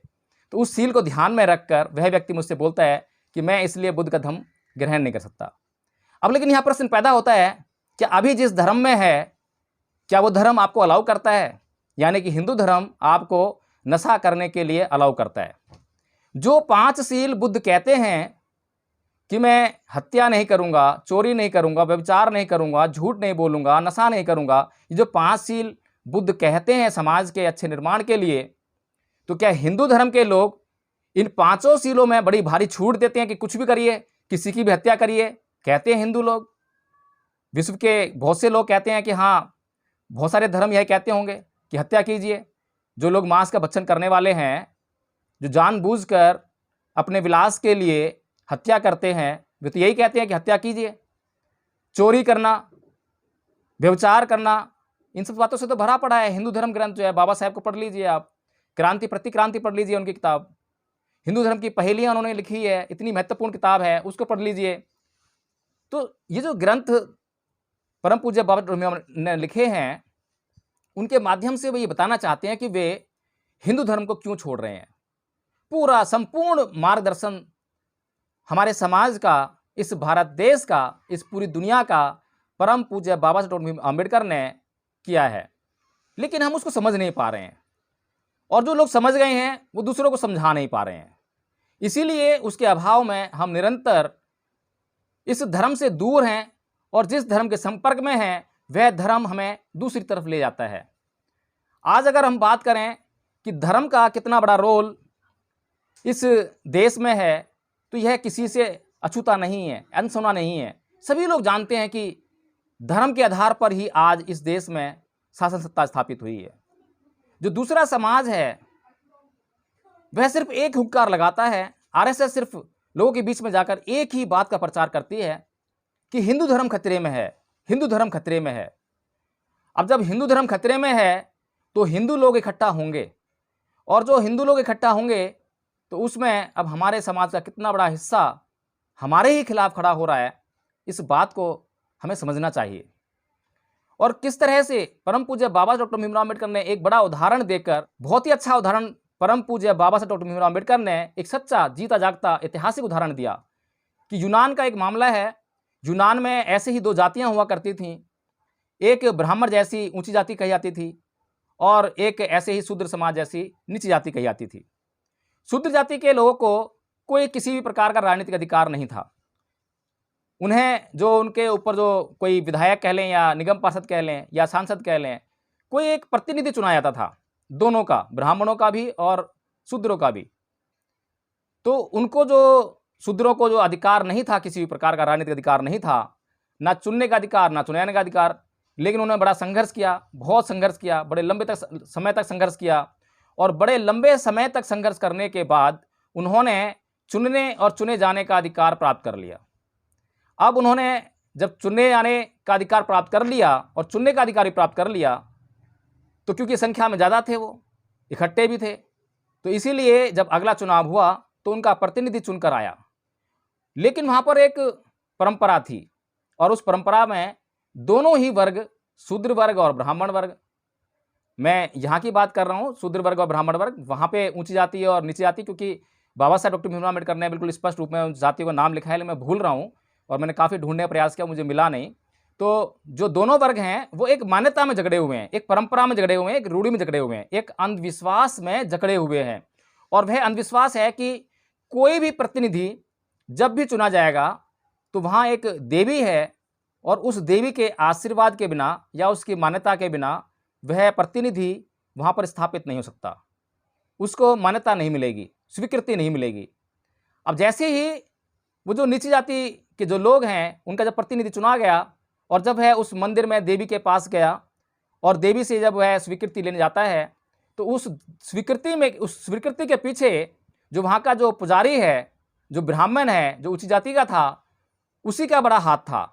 S1: तो उस सील को ध्यान में रखकर वह व्यक्ति मुझसे बोलता है कि मैं इसलिए बुद्ध का धर्म ग्रहण नहीं कर सकता। अब लेकिन यहाँ प्रश्न पैदा होता है, क्या अभी जिस धर्म में है, क्या वो धर्म आपको अलाउ करता है? यानी कि हिंदू धर्म आपको नशा करने के लिए अलाउ करता है। जो 5 सील बुद्ध कहते हैं कि मैं हत्या नहीं करूंगा, चोरी नहीं करूंगा, व्यभिचार नहीं करूंगा, झूठ नहीं बोलूंगा, नशा नहीं करूंगा, ये जो 5 सील बुद्ध कहते हैं समाज के अच्छे निर्माण के लिए, तो क्या हिंदू धर्म के लोग इन 5 सीलों में बड़ी भारी छूट देते हैं कि कुछ भी करिए, किसी की भी हत्या करिए? कहते हैं हिंदू लोग। विश्व के बहुत से लोग कहते हैं कि हाँ, बहुत सारे धर्म यह कहते होंगे कि हत्या कीजिए। जो लोग मांस का भक्षण करने वाले हैं, जो जानबूझकर अपने विलास के लिए हत्या करते हैं, वे तो यही कहते हैं कि हत्या कीजिए। चोरी करना, व्यभिचार करना, इन सब बातों से तो भरा पड़ा है। हिंदू धर्म ग्रंथ जो है, बाबा साहेब को पढ़ लीजिए आप, क्रांति प्रतिक्रांति पढ़ लीजिए उनकी किताब, हिंदू धर्म की पहेलियाँ उन्होंने लिखी है, इतनी महत्वपूर्ण किताब है, उसको पढ़ लीजिए। तो ये जो ग्रंथ परम पूज्य बाबा डॉक्टर ने लिखे हैं, उनके माध्यम से वे ये बताना चाहते हैं कि वे हिंदू धर्म को क्यों छोड़ रहे हैं। पूरा संपूर्ण मार्गदर्शन हमारे समाज का, इस भारत देश का, इस पूरी दुनिया का परम पूज्य बाबा साहब डॉक्टर अम्बेडकर ने किया है, लेकिन हम उसको समझ नहीं पा रहे हैं, और जो लोग समझ गए हैं वो दूसरों को समझा नहीं पा रहे हैं। इसीलिए उसके अभाव में हम निरंतर इस धर्म से दूर हैं, और जिस धर्म के संपर्क में हैं वह धर्म हमें दूसरी तरफ ले जाता है। आज अगर हम बात करें कि धर्म का कितना बड़ा रोल इस देश में है, तो यह किसी से अछूता नहीं है, अनसुना नहीं है। सभी लोग जानते हैं कि धर्म के आधार पर ही आज इस देश में शासन सत्ता स्थापित हुई है। जो दूसरा समाज है वह सिर्फ एक हुक्कार लगाता है। आरएसएस सिर्फ लोगों के बीच में जाकर एक ही बात का प्रचार करती है कि हिंदू धर्म खतरे में है, हिंदू धर्म खतरे में है। अब जब हिंदू धर्म खतरे में है तो हिंदू लोग इकट्ठा होंगे, और जो हिंदू लोग इकट्ठा होंगे तो उसमें अब हमारे समाज का कितना बड़ा हिस्सा हमारे ही खिलाफ खड़ा हो रहा है, इस बात को हमें समझना चाहिए। और किस तरह से परम पूज्य बाबा डॉक्टर भीमराव अम्बेडकर ने एक बड़ा उदाहरण देकर, बहुत ही अच्छा उदाहरण परम पूज्य बाबा साहब डॉक्टर भीमराव अम्बेडकर ने एक सच्चा जीता जागता ऐतिहासिक उदाहरण दिया कि यूनान का एक मामला है। यूनान में ऐसे ही दो जातियां हुआ करती थीं, एक ब्राह्मण जैसी ऊंची जाति कही जाती थी, और एक ऐसे ही शूद्र समाज जैसी नीची जाति कही जाती थी। शूद्र जाति के लोगों को कोई किसी भी प्रकार का राजनीतिक अधिकार नहीं था। उन्हें जो उनके ऊपर जो कोई विधायक कह लें या निगम पार्षद कह लें या सांसद कह लें, कोई एक प्रतिनिधि चुना जाता था, दोनों का, ब्राह्मणों का भी और शूद्रों का भी। तो उनको जो शूद्रों को जो अधिकार नहीं था, किसी भी प्रकार का राजनीतिक अधिकार नहीं था, ना चुनने का अधिकार ना चुनाने का अधिकार। लेकिन उन्होंने बड़ा संघर्ष किया, बहुत संघर्ष किया, बड़े लंबे समय तक संघर्ष किया, और बड़े लंबे समय तक संघर्ष करने के बाद उन्होंने चुनने और चुने जाने का अधिकार प्राप्त कर लिया। अब उन्होंने जब चुनने जाने का अधिकार प्राप्त कर लिया और चुनने का अधिकार भी प्राप्त कर लिया, तो क्योंकि संख्या में ज़्यादा थे, वो इकट्ठे भी थे, तो इसीलिए जब अगला चुनाव हुआ तो उनका प्रतिनिधि चुनकर आया। लेकिन वहाँ पर एक परंपरा थी, और उस परंपरा में दोनों ही वर्ग, शूद्र वर्ग और ब्राह्मण वर्ग, मैं यहाँ की बात कर रहा हूँ, शूद्र वर्ग और ब्राह्मण वर्ग, वहाँ पे ऊंची जाति और नीची जाति, क्योंकि बाबा साहब डॉक्टर भीमराव अम्बेडकर ने बिल्कुल स्पष्ट रूप में उन जातियों का नाम लिखा है, लेकिन मैं भूल रहा हूँ, और मैंने काफ़ी ढूंढने का प्रयास किया, मुझे मिला नहीं। तो जो दोनों वर्ग हैं वो एक मान्यता में झगड़े हुए हैं, एक परंपरा में झगड़े हुए हैं, एक रूढ़ी में झगड़े हुए हैं, एक अंधविश्वास में झगड़े हुए हैं। और वह अंधविश्वास है कि कोई भी प्रतिनिधि जब भी चुना जाएगा तो वहाँ एक देवी है, और उस देवी के आशीर्वाद के बिना या उसकी मान्यता के बिना वह प्रतिनिधि वहाँ पर स्थापित नहीं हो सकता, उसको मान्यता नहीं मिलेगी, स्वीकृति नहीं मिलेगी। अब जैसे ही वो जो नीची जाति के जो लोग हैं उनका जब प्रतिनिधि चुना गया, और जब वह उस मंदिर में देवी के पास गया और देवी से जब वह स्वीकृति लेने जाता है, तो उस स्वीकृति के पीछे जो वहाँ का जो पुजारी है, जो ब्राह्मण है, जो उच्च जाति का था, उसी का बड़ा हाथ था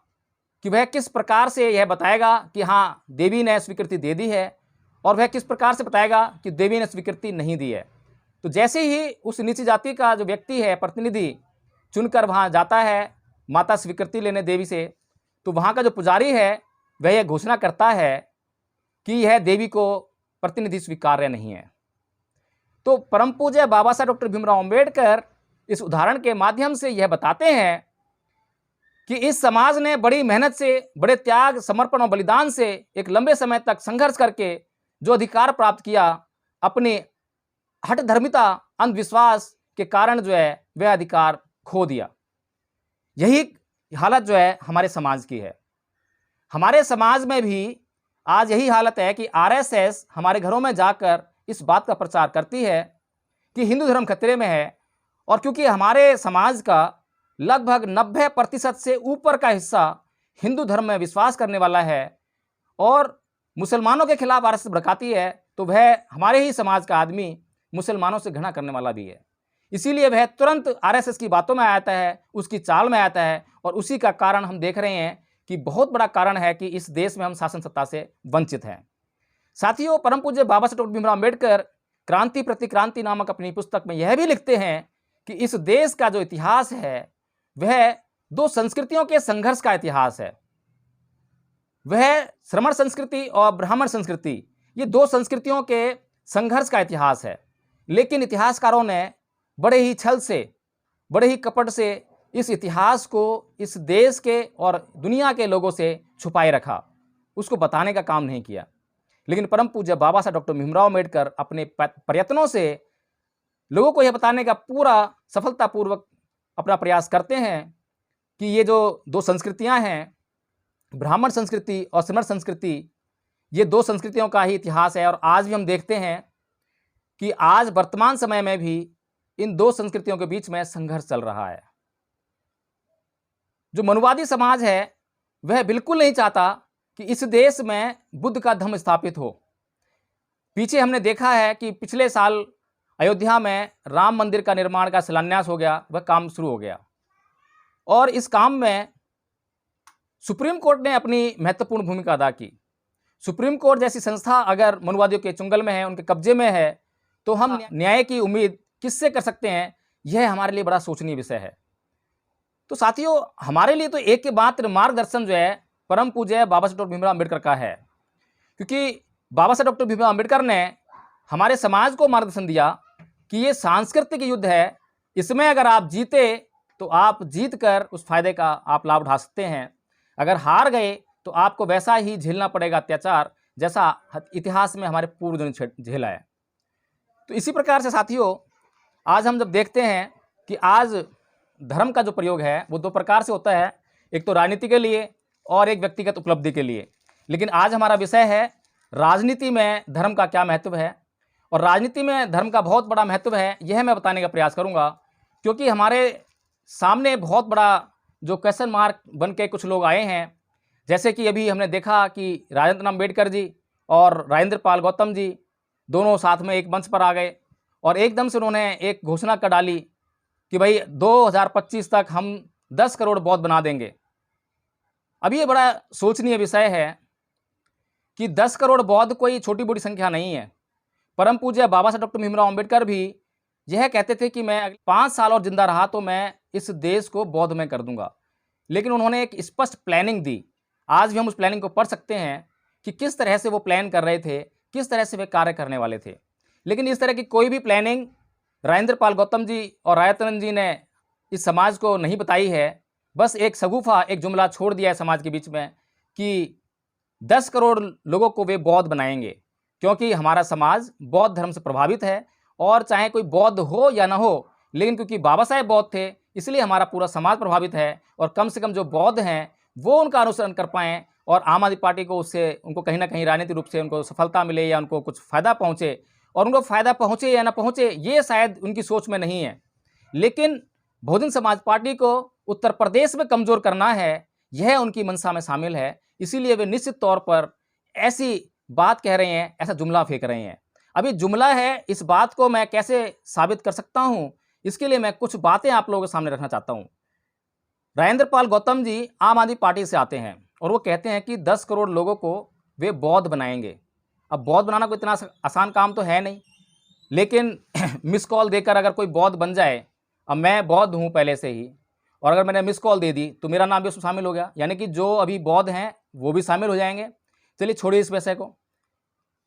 S1: कि वह किस प्रकार से यह बताएगा कि हाँ देवी ने स्वीकृति दे दी है, और वह किस प्रकार से बताएगा कि देवी ने स्वीकृति नहीं दी है। तो जैसे ही उस नीची जाति का जो व्यक्ति है, प्रतिनिधि चुनकर वहाँ जाता है माता स्वीकृति लेने देवी से, तो वहाँ का जो पुजारी है वह यह घोषणा करता है कि यह देवी को प्रतिनिधि स्वीकार्य नहीं है। तो परम पूज्य बाबा साहब डॉक्टर भीमराव अम्बेडकर इस उदाहरण के माध्यम से यह बताते हैं कि इस समाज ने बड़ी मेहनत से, बड़े त्याग, समर्पण और बलिदान से एक लंबे समय तक संघर्ष करके जो अधिकार प्राप्त किया, अपनी हठधर्मिता, अंधविश्वास के कारण जो है वह अधिकार खो दिया। यही हालत जो है हमारे समाज की है। हमारे समाज में भी आज यही हालत है कि आरएसएस हमारे घरों में जाकर इस बात का प्रचार करती है कि हिंदू धर्म खतरे में है, और क्योंकि हमारे समाज का लगभग 90% से ऊपर का हिस्सा हिंदू धर्म में विश्वास करने वाला है और मुसलमानों के खिलाफ आरएसएस भड़काती है, तो वह हमारे ही समाज का आदमी मुसलमानों से घृणा करने वाला भी है। इसीलिए वह तुरंत आरएसएस की बातों में आता है, उसकी चाल में आता है, और उसी का कारण हम देख रहे हैं कि बहुत बड़ा कारण है कि इस देश में हम शासन सत्ता से वंचित हैं। साथियों, परम पूज्य बाबा साहब डॉक्टर भीमराव अम्बेडकर क्रांति प्रतिक्रांति नामक अपनी पुस्तक में यह भी लिखते हैं कि इस देश का जो इतिहास है वह दो संस्कृतियों के संघर्ष का इतिहास है। वह श्रमण संस्कृति और ब्राह्मण संस्कृति, ये दो संस्कृतियों के संघर्ष का इतिहास है। लेकिन इतिहासकारों ने बड़े ही छल से, बड़े ही कपट से इस इतिहास को इस देश के और दुनिया के लोगों से छुपाए रखा, उसको बताने का काम नहीं किया। लेकिन परम पूज्य बाबा साहब डॉक्टर भीमराव अम्बेडकर अपने प्रयत्नों से लोगों को यह बताने का पूरा सफलतापूर्वक अपना प्रयास करते हैं कि ये जो दो संस्कृतियां हैं, ब्राह्मण संस्कृति और श्रमण संस्कृति, ये दो संस्कृतियों का ही इतिहास है। और आज भी हम देखते हैं कि आज वर्तमान समय में भी इन दो संस्कृतियों के बीच में संघर्ष चल रहा है। जो मनुवादी समाज है वह बिल्कुल नहीं चाहता कि इस देश में बुद्ध का धर्म स्थापित हो। पीछे हमने देखा है कि पिछले साल अयोध्या में राम मंदिर का निर्माण का शिलान्यास हो गया, वह काम शुरू हो गया। और इस काम में सुप्रीम कोर्ट ने अपनी महत्वपूर्ण भूमिका अदा की। सुप्रीम कोर्ट जैसी संस्था अगर मनुवादियों के चुंगल में है, उनके कब्जे में है, तो हम न्याय की उम्मीद किससे कर सकते हैं? यह हमारे लिए बड़ा सोचनीय विषय है। तो साथियों, हमारे लिए तो एक मात्र मार्गदर्शन जो है परम पूज्य बाबा साहब डॉक्टर भीमराव अम्बेडकर का है, क्योंकि बाबा साहब डॉक्टर भीमराव अम्बेडकर ने हमारे समाज को मार्गदर्शन दिया कि ये सांस्कृतिक युद्ध है, इसमें अगर आप जीते तो आप जीत कर उस फायदे का आप लाभ उठा सकते हैं, अगर हार गए तो आपको वैसा ही झेलना पड़ेगा अत्याचार जैसा इतिहास में हमारे पूर्वजों ने झेला है। तो इसी प्रकार से साथियों, आज हम जब देखते हैं कि आज धर्म का जो प्रयोग है वो दो प्रकार से होता है, एक तो राजनीति के लिए और एक व्यक्तिगत उपलब्धि के लिए। लेकिन आज हमारा विषय है राजनीति में धर्म का क्या महत्व है, और राजनीति में धर्म का बहुत बड़ा महत्व है, यह मैं बताने का प्रयास करूंगा। क्योंकि हमारे सामने बहुत बड़ा जो क्वेश्चन मार्क बन के कुछ लोग आए हैं, जैसे कि अभी हमने देखा कि राजेंद्र अम्बेडकर जी और राजेंद्र पाल गौतम जी दोनों साथ में एक मंच पर आ गए और एकदम से उन्होंने एक घोषणा कर डाली कि भाई 2025 तक हम 10 करोड़ बौद्ध बना देंगे। अब ये बड़ा सोचनीय विषय है कि 10 करोड़ बौद्ध कोई छोटी बड़ी संख्या नहीं है। परम पूज्य बाबा साहब डॉक्टर भीमराव अम्बेडकर भी यह कहते थे कि मैं अगले 5 साल और जिंदा रहा तो मैं इस देश को बौद्ध में कर दूंगा। लेकिन उन्होंने एक स्पष्ट प्लानिंग दी। आज भी हम उस प्लानिंग को पढ़ सकते हैं कि किस तरह से वो प्लान कर रहे थे, किस तरह से वे कार्य करने वाले थे। लेकिन इस तरह की कोई भी प्लानिंग राजेंद्र पाल गौतम जी और रायतनंद जी ने इस समाज को नहीं बताई है। बस एक शगुफा, एक जुमला छोड़ दिया है समाज के बीच में कि 10 करोड़ लोगों को वे बौद्ध बनाएंगे, क्योंकि हमारा समाज बौद्ध धर्म से प्रभावित है। और चाहे कोई बौद्ध हो या ना हो, लेकिन क्योंकि बाबा साहेब बौद्ध थे इसलिए हमारा पूरा समाज प्रभावित है। और कम से कम जो बौद्ध हैं वो उनका अनुसरण कर पाएँ और आम आदमी पार्टी को उससे उनको कहीं ना कहीं राजनीतिक रूप से उनको सफलता मिले या उनको कुछ फ़ायदा पहुँचे, और उनको फ़ायदा पहुँचे या ना पहुँचे ये शायद उनकी सोच में नहीं है। लेकिन बहुजन समाज पार्टी को उत्तर प्रदेश में कमज़ोर करना है, यह उनकी मंशा में शामिल है। इसीलिए वे निश्चित तौर पर ऐसी बात कह रहे हैं, ऐसा जुमला फेंक रहे हैं। अभी जुमला है, इस बात को मैं कैसे साबित कर सकता हूँ, इसके लिए मैं कुछ बातें आप लोगों के सामने रखना चाहता हूँ। राजेंद्र पाल गौतम जी आम आदमी पार्टी से आते हैं और वो कहते हैं कि 10 करोड़ लोगों को वे बौद्ध बनाएंगे। अब बौद्ध बनाना कोई इतना आसान काम तो है नहीं, लेकिन मिस कॉल देकर अगर कोई बौद्ध बन जाए, अब मैं बौद्ध हूँ पहले से ही, और अगर मैंने मिस कॉल दे दी तो मेरा नाम भी उसमें शामिल हो गया, यानी कि जो अभी बौद्ध हैं वो भी शामिल हो जाएंगे। चलिए छोड़िए इस विषय को,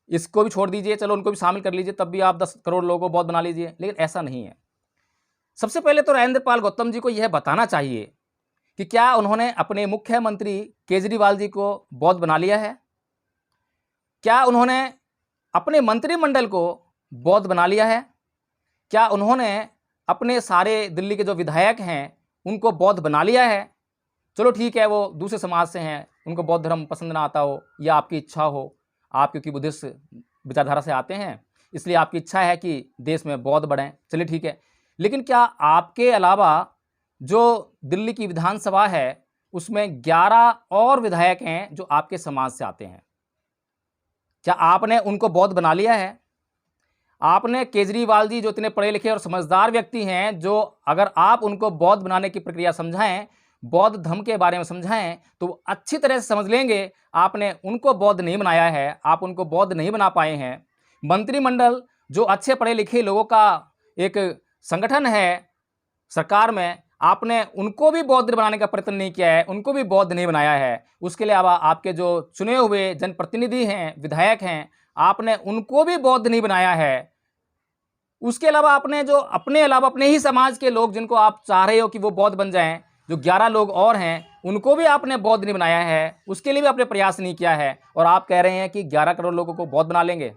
S1: इसको भी छोड़ दीजिए, चलो उनको भी शामिल कर लीजिए, तब भी आप 10 करोड़ लोगों को बौद्ध बना लीजिए। लेकिन ऐसा नहीं है। सबसे पहले तो राजेंद्र पाल गौतम जी को यह बताना चाहिए कि क्या उन्होंने अपने मुख्यमंत्री केजरीवाल जी को बौद्ध बना लिया है? क्या उन्होंने अपने मंत्रिमंडल को बौद्ध बना लिया है? क्या उन्होंने अपने सारे दिल्ली के जो विधायक हैं उनको बौद्ध बना लिया है? चलो ठीक है, वो दूसरे समाज से हैं, उनको बौद्ध धर्म पसंद ना आता हो या आपकी इच्छा हो, आप क्योंकि बुद्धिस्ट विचारधारा से आते हैं इसलिए आपकी इच्छा है कि देश में बौद्ध बढ़ें, चलिए ठीक है। लेकिन क्या आपके अलावा जो दिल्ली की विधानसभा है उसमें 11 और विधायक हैं जो आपके समाज से आते हैं, क्या आपने उनको बौद्ध बना लिया है? आपने केजरीवाल जी जो इतने पढ़े लिखे और समझदार व्यक्ति हैं, जो अगर आप उनको बौद्ध बनाने की प्रक्रिया समझाएं बौद्ध धर्म के बारे में समझाएं तो वो अच्छी तरह से समझ लेंगे। आपने उनको बौद्ध नहीं बनाया है, आप उनको बौद्ध नहीं बना पाए हैं। मंत्रिमंडल जो अच्छे पढ़े लिखे लोगों का एक संगठन है सरकार में, आपने उनको भी बौद्ध बनाने का प्रयत्न नहीं किया है, उनको भी बौद्ध नहीं बनाया है। उसके अलावा आपके जो चुने हुए जनप्रतिनिधि हैं, विधायक हैं, आपने उनको भी बौद्ध नहीं बनाया है। उसके अलावा आपने जो अपने अलावा अपने ही समाज के लोग जिनको आप चाह रहे हो कि वो बौद्ध बन जाएं, जो 11 लोग और हैं, उनको भी आपने बौद्ध नहीं बनाया है, उसके लिए भी आपने प्रयास नहीं किया है, और आप कह रहे हैं कि 11 करोड़ लोगों को बौद्ध बना लेंगे।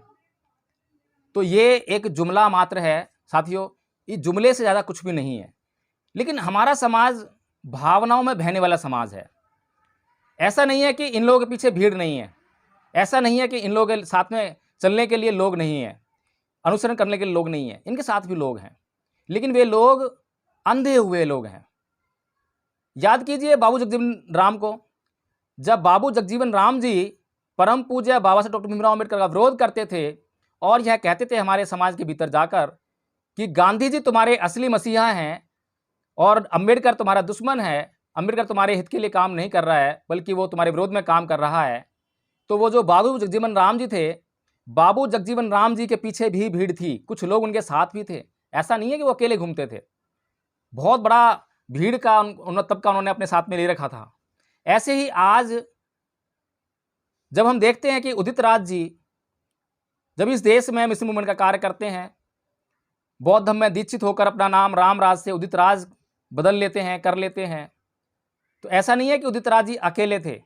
S1: तो ये एक जुमला मात्र है साथियों, ये जुमले से ज़्यादा कुछ भी नहीं है। लेकिन हमारा समाज भावनाओं में बहने वाला समाज है। ऐसा नहीं है कि इन लोगों के पीछे भीड़ नहीं है, ऐसा नहीं है कि इन लोगों के साथ में चलने के लिए लोग नहीं हैं, अनुसरण करने के लिए लोग नहीं हैं, इनके साथ भी लोग हैं, लेकिन वे लोग अंधे हुए लोग हैं। याद कीजिए बाबू जगजीवन राम को। जब बाबू जगजीवन राम जी परम पूज्य बाबा साहब डॉक्टर भीमराव अम्बेडकर का विरोध करते थे और यह कहते थे हमारे समाज के भीतर जाकर कि गांधी जी तुम्हारे असली मसीहा हैं और अम्बेडकर तुम्हारा दुश्मन है, अम्बेडकर तुम्हारे हित के लिए काम नहीं कर रहा है बल्कि वो तुम्हारे विरोध में काम कर रहा है, तो वो जो बाबू जगजीवन राम जी थे, बाबू जगजीवन राम जी के पीछे भी भीड़ थी, कुछ लोग उनके साथ भी थे। ऐसा नहीं है कि वो अकेले घूमते थे, बहुत बड़ा भीड़ का तब का उन्होंने अपने साथ में ले रखा था। ऐसे ही आज जब हम देखते हैं कि उदित राज जी जब इस देश में मिशन मूवमेंट का कार्य करते हैं, बौद्ध धर्म में दीक्षित होकर अपना नाम रामराज से उदित राज बदल लेते हैं, कर लेते हैं, तो ऐसा नहीं है कि उदित राज जी अकेले थे,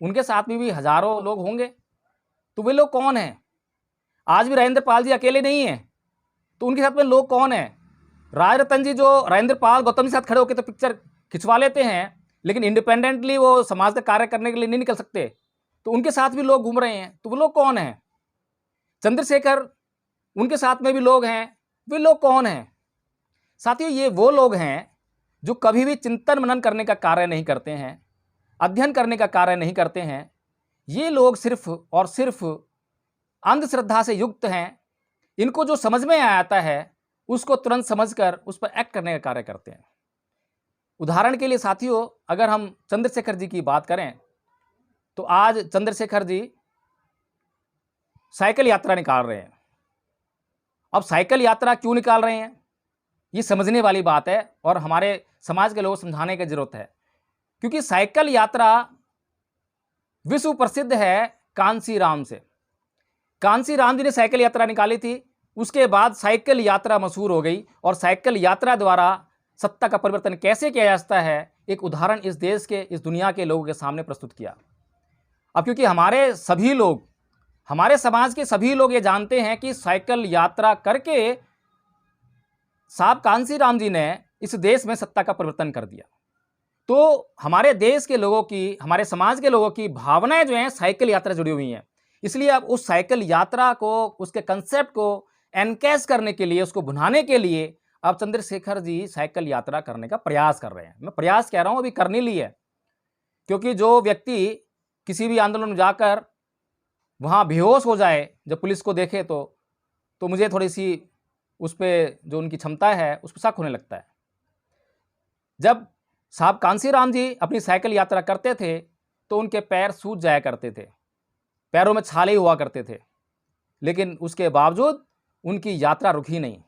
S1: उनके साथ में भी हजारों लोग होंगे। तो वे लोग कौन हैं? आज भी राजेंद्र पाल जी अकेले नहीं हैं, तो उनके साथ में लोग कौन हैं? राज रतन जी जो राजेंद्र पाल गौतम जी साथ खड़े होकर तो पिक्चर खिंचवा लेते हैं, लेकिन इंडिपेंडेंटली वो समाज का कार्य करने के लिए नहीं निकल सकते, तो उनके साथ भी लोग घूम रहे हैं। तो वो लोग कौन हैं? चंद्रशेखर, उनके साथ में भी लोग हैं, वे लोग कौन हैं? साथियों, ये वो लोग हैं जो कभी भी चिंतन मनन करने का कार्य नहीं करते हैं, अध्ययन करने का कार्य नहीं करते हैं। ये लोग सिर्फ और सिर्फ अंधश्रद्धा से युक्त हैं। इनको जो समझ में आता है उसको तुरंत समझकर उस पर एक्ट करने का कार्य करते हैं। उदाहरण के लिए साथियों, अगर हम चंद्रशेखर जी की बात करें तो आज चंद्रशेखर जी साइकिल यात्रा निकाल रहे हैं। अब साइकिल यात्रा क्यों निकाल रहे हैं, ये समझने वाली बात है और हमारे समाज के लोगों को समझाने की जरूरत है। क्योंकि साइकिल यात्रा विश्व प्रसिद्ध है कांसी राम से। कांसी राम जी ने साइकिल यात्रा निकाली थी, उसके बाद साइकिल यात्रा मशहूर हो गई और साइकिल यात्रा द्वारा सत्ता का परिवर्तन कैसे किया जा सकता है, एक उदाहरण इस देश के, इस दुनिया के लोगों के सामने प्रस्तुत किया। अब क्योंकि हमारे सभी लोग, हमारे समाज के सभी लोग ये जानते हैं कि साइकिल यात्रा करके साहब कांसी राम जी ने इस देश में सत्ता का परिवर्तन कर दिया। तो हमारे देश के लोगों की, हमारे समाज के लोगों की भावनाएं जो हैं साइकिल यात्रा जुड़ी हुई हैं। इसलिए अब उस साइकिल यात्रा को, उसके कंसेप्ट को एनकैश करने के लिए, उसको भुनाने के लिए अब चंद्रशेखर जी साइकिल यात्रा करने का प्रयास कर रहे हैं। मैं प्रयास कह रहा हूं, अभी करने ली है, क्योंकि जो व्यक्ति किसी भी आंदोलन में जाकर वहां बेहोश हो जाए, जब पुलिस को देखे तो मुझे थोड़ी सी उस पर जो उनकी क्षमता है उस पर शक होने लगता है। जब साहब कांसी राम जी अपनी साइकिल यात्रा करते थे तो उनके पैर सूज जाया करते थे, पैरों में छाले हुआ करते थे, लेकिन उसके बावजूद उनकी यात्रा रुकी नहीं।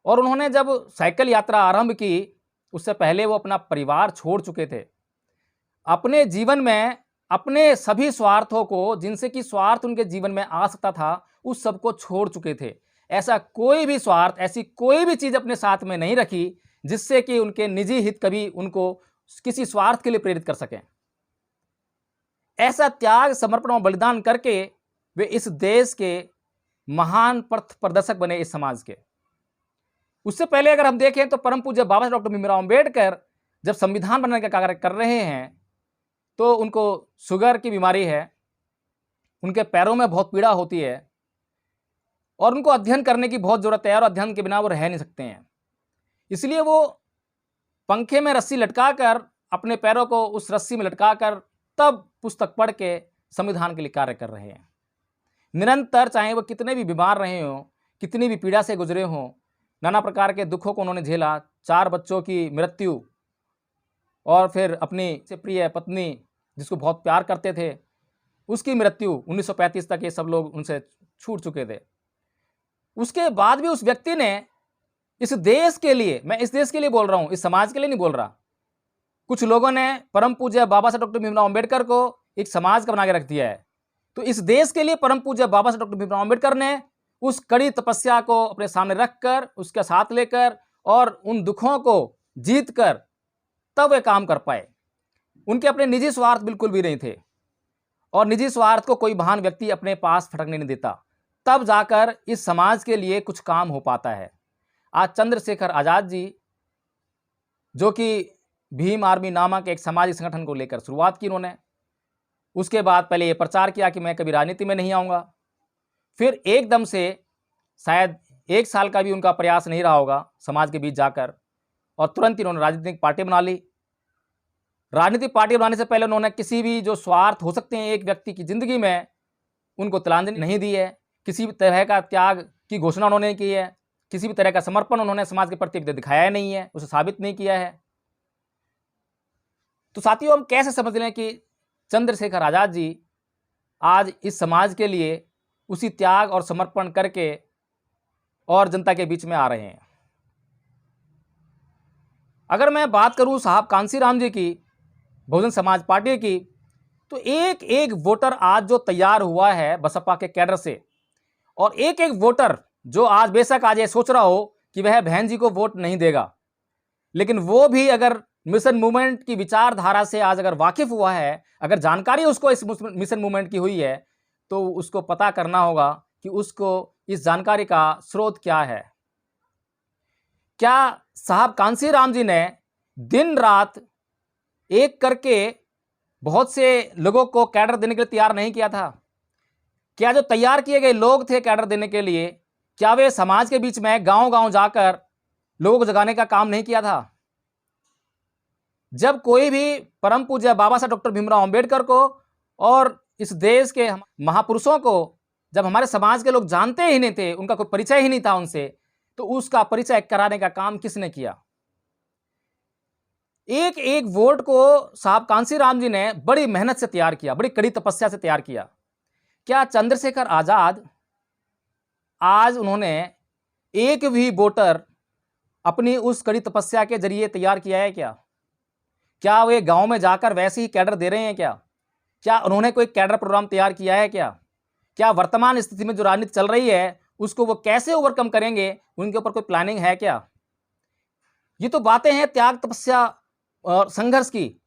S1: और उन्होंने जब साइकिल यात्रा आरंभ की, उससे पहले वो अपना परिवार छोड़ चुके थे। अपने जीवन में अपने सभी स्वार्थों को, जिनसे कि स्वार्थ उनके जीवन में आ सकता था, उस सब को छोड़ चुके थे। ऐसा कोई भी स्वार्थ, ऐसी कोई भी चीज अपने साथ में नहीं रखी जिससे कि उनके निजी हित कभी उनको किसी स्वार्थ के लिए प्रेरित कर सकें। ऐसा त्याग, समर्पण और बलिदान करके वे इस देश के महान पथ प्रदर्शक बने, इस समाज के। उससे पहले अगर हम देखें तो परम पूज्य बाबा साहब डॉक्टर भीमराव अम्बेडकर जब संविधान बनाने का कार्य कर रहे हैं तो उनको शुगर की बीमारी है, उनके पैरों में बहुत पीड़ा होती है और उनको अध्ययन करने की बहुत जरूरत है और अध्ययन के बिना वो रह नहीं सकते हैं। इसलिए वो पंखे में रस्सी लटकाकर, अपने पैरों को उस रस्सी में लटकाकर तब पुस्तक पढ़ के संविधान के लिए कार्य कर रहे हैं। निरंतर, चाहे वो कितने भी बीमार रहे हों, कितनी भी पीड़ा से गुजरे हों, नाना प्रकार के दुखों को उन्होंने झेला, 4 बच्चों की मृत्यु और फिर अपनी से प्रिय पत्नी जिसको बहुत प्यार करते थे, उसकी मृत्यु 1935 तक ये सब लोग उनसे छूट चुके थे। उसके बाद भी उस व्यक्ति ने इस देश के लिए, मैं इस देश के लिए बोल रहा हूं, इस समाज के लिए नहीं बोल रहा, कुछ लोगों ने परम पूज्य बाबा साहब डॉक्टर भीमराव अंबेडकर को एक समाज का बना के रख दिया है। तो इस देश के लिए परम पूज्य बाबा साहब डॉक्टर भीमराव अंबेडकर ने उस कड़ी तपस्या को अपने सामने रखकर, उसका साथ लेकर और उन दुखों को जीत कर तब वे काम कर पाए। उनके अपने निजी स्वार्थ बिल्कुल भी नहीं थे, और निजी स्वार्थ को कोई महान व्यक्ति अपने पास फटकने नहीं देता, तब जाकर इस समाज के लिए कुछ काम हो पाता है। आज चंद्रशेखर आजाद जी, जो कि भीम आर्मी नामक एक सामाजिक संगठन को लेकर शुरुआत की उन्होंने, उसके बाद पहले ये प्रचार किया कि मैं कभी राजनीति में नहीं आऊँगा, फिर एकदम से शायद 1 साल का भी उनका प्रयास नहीं रहा होगा समाज के बीच जाकर, और तुरंत ही उन्होंने राजनीतिक पार्टी बना ली। राजनीतिक पार्टी बनाने से पहले उन्होंने किसी भी जो स्वार्थ हो सकते हैं एक व्यक्ति की जिंदगी में, उनको तिलांजलि नहीं दी है, किसी भी तरह का त्याग की घोषणा उन्होंने की है, किसी भी तरह का समर्पण उन्होंने समाज के प्रति दिखाया नहीं है, उसे साबित नहीं किया है। तो साथियों, हम कैसे समझ लें कि चंद्रशेखर आजाद जी आज इस समाज के लिए उसी त्याग और समर्पण करके और जनता के बीच में आ रहे हैं। अगर मैं बात करूं साहब कांसीराम जी की, बहुजन समाज पार्टी की, तो एक एक वोटर आज जो तैयार हुआ है बसपा के कैडर से, और एक एक वोटर जो आज बेशक आज ये सोच रहा हो कि वह बहन जी को वोट नहीं देगा, लेकिन वो भी अगर मिशन मूवमेंट की विचारधारा से आज अगर वाकिफ हुआ है, अगर जानकारी उसको इस मिशन मूवमेंट की हुई है, तो उसको पता करना होगा कि उसको इस जानकारी का स्रोत क्या है। क्या साहब कांसीराम जी ने दिन रात एक करके बहुत से लोगों को कैडर देने के लिए तैयार नहीं किया था? क्या जो तैयार किए गए लोग थे कैडर देने के लिए, क्या वे समाज के बीच में गांव गांव जाकर लोगों को जगाने का काम नहीं किया था? जब कोई भी परम पूज्य बाबा साहब डॉक्टर भीमराव अंबेडकर को और इस देश के महापुरुषों को जब हमारे समाज के लोग जानते ही नहीं थे, उनका कोई परिचय ही नहीं था उनसे, तो उसका परिचय कराने का काम किसने किया? एक एक वोट को साहब कांसीराम जी ने बड़ी मेहनत से तैयार किया, बड़ी कड़ी तपस्या से तैयार किया। क्या चंद्रशेखर आजाद आज उन्होंने एक भी वोटर अपनी उस कड़ी तपस्या के जरिए तैयार किया है क्या? क्या वे गांव में जाकर वैसे ही कैडर दे रहे हैं क्या? क्या उन्होंने कोई कैडर प्रोग्राम तैयार किया है क्या? क्या वर्तमान स्थिति में जो राजनीति चल रही है उसको वो कैसे ओवरकम करेंगे, उनके ऊपर कोई प्लानिंग है क्या? ये तो बातें हैं त्याग तपस्या और संघर्ष की,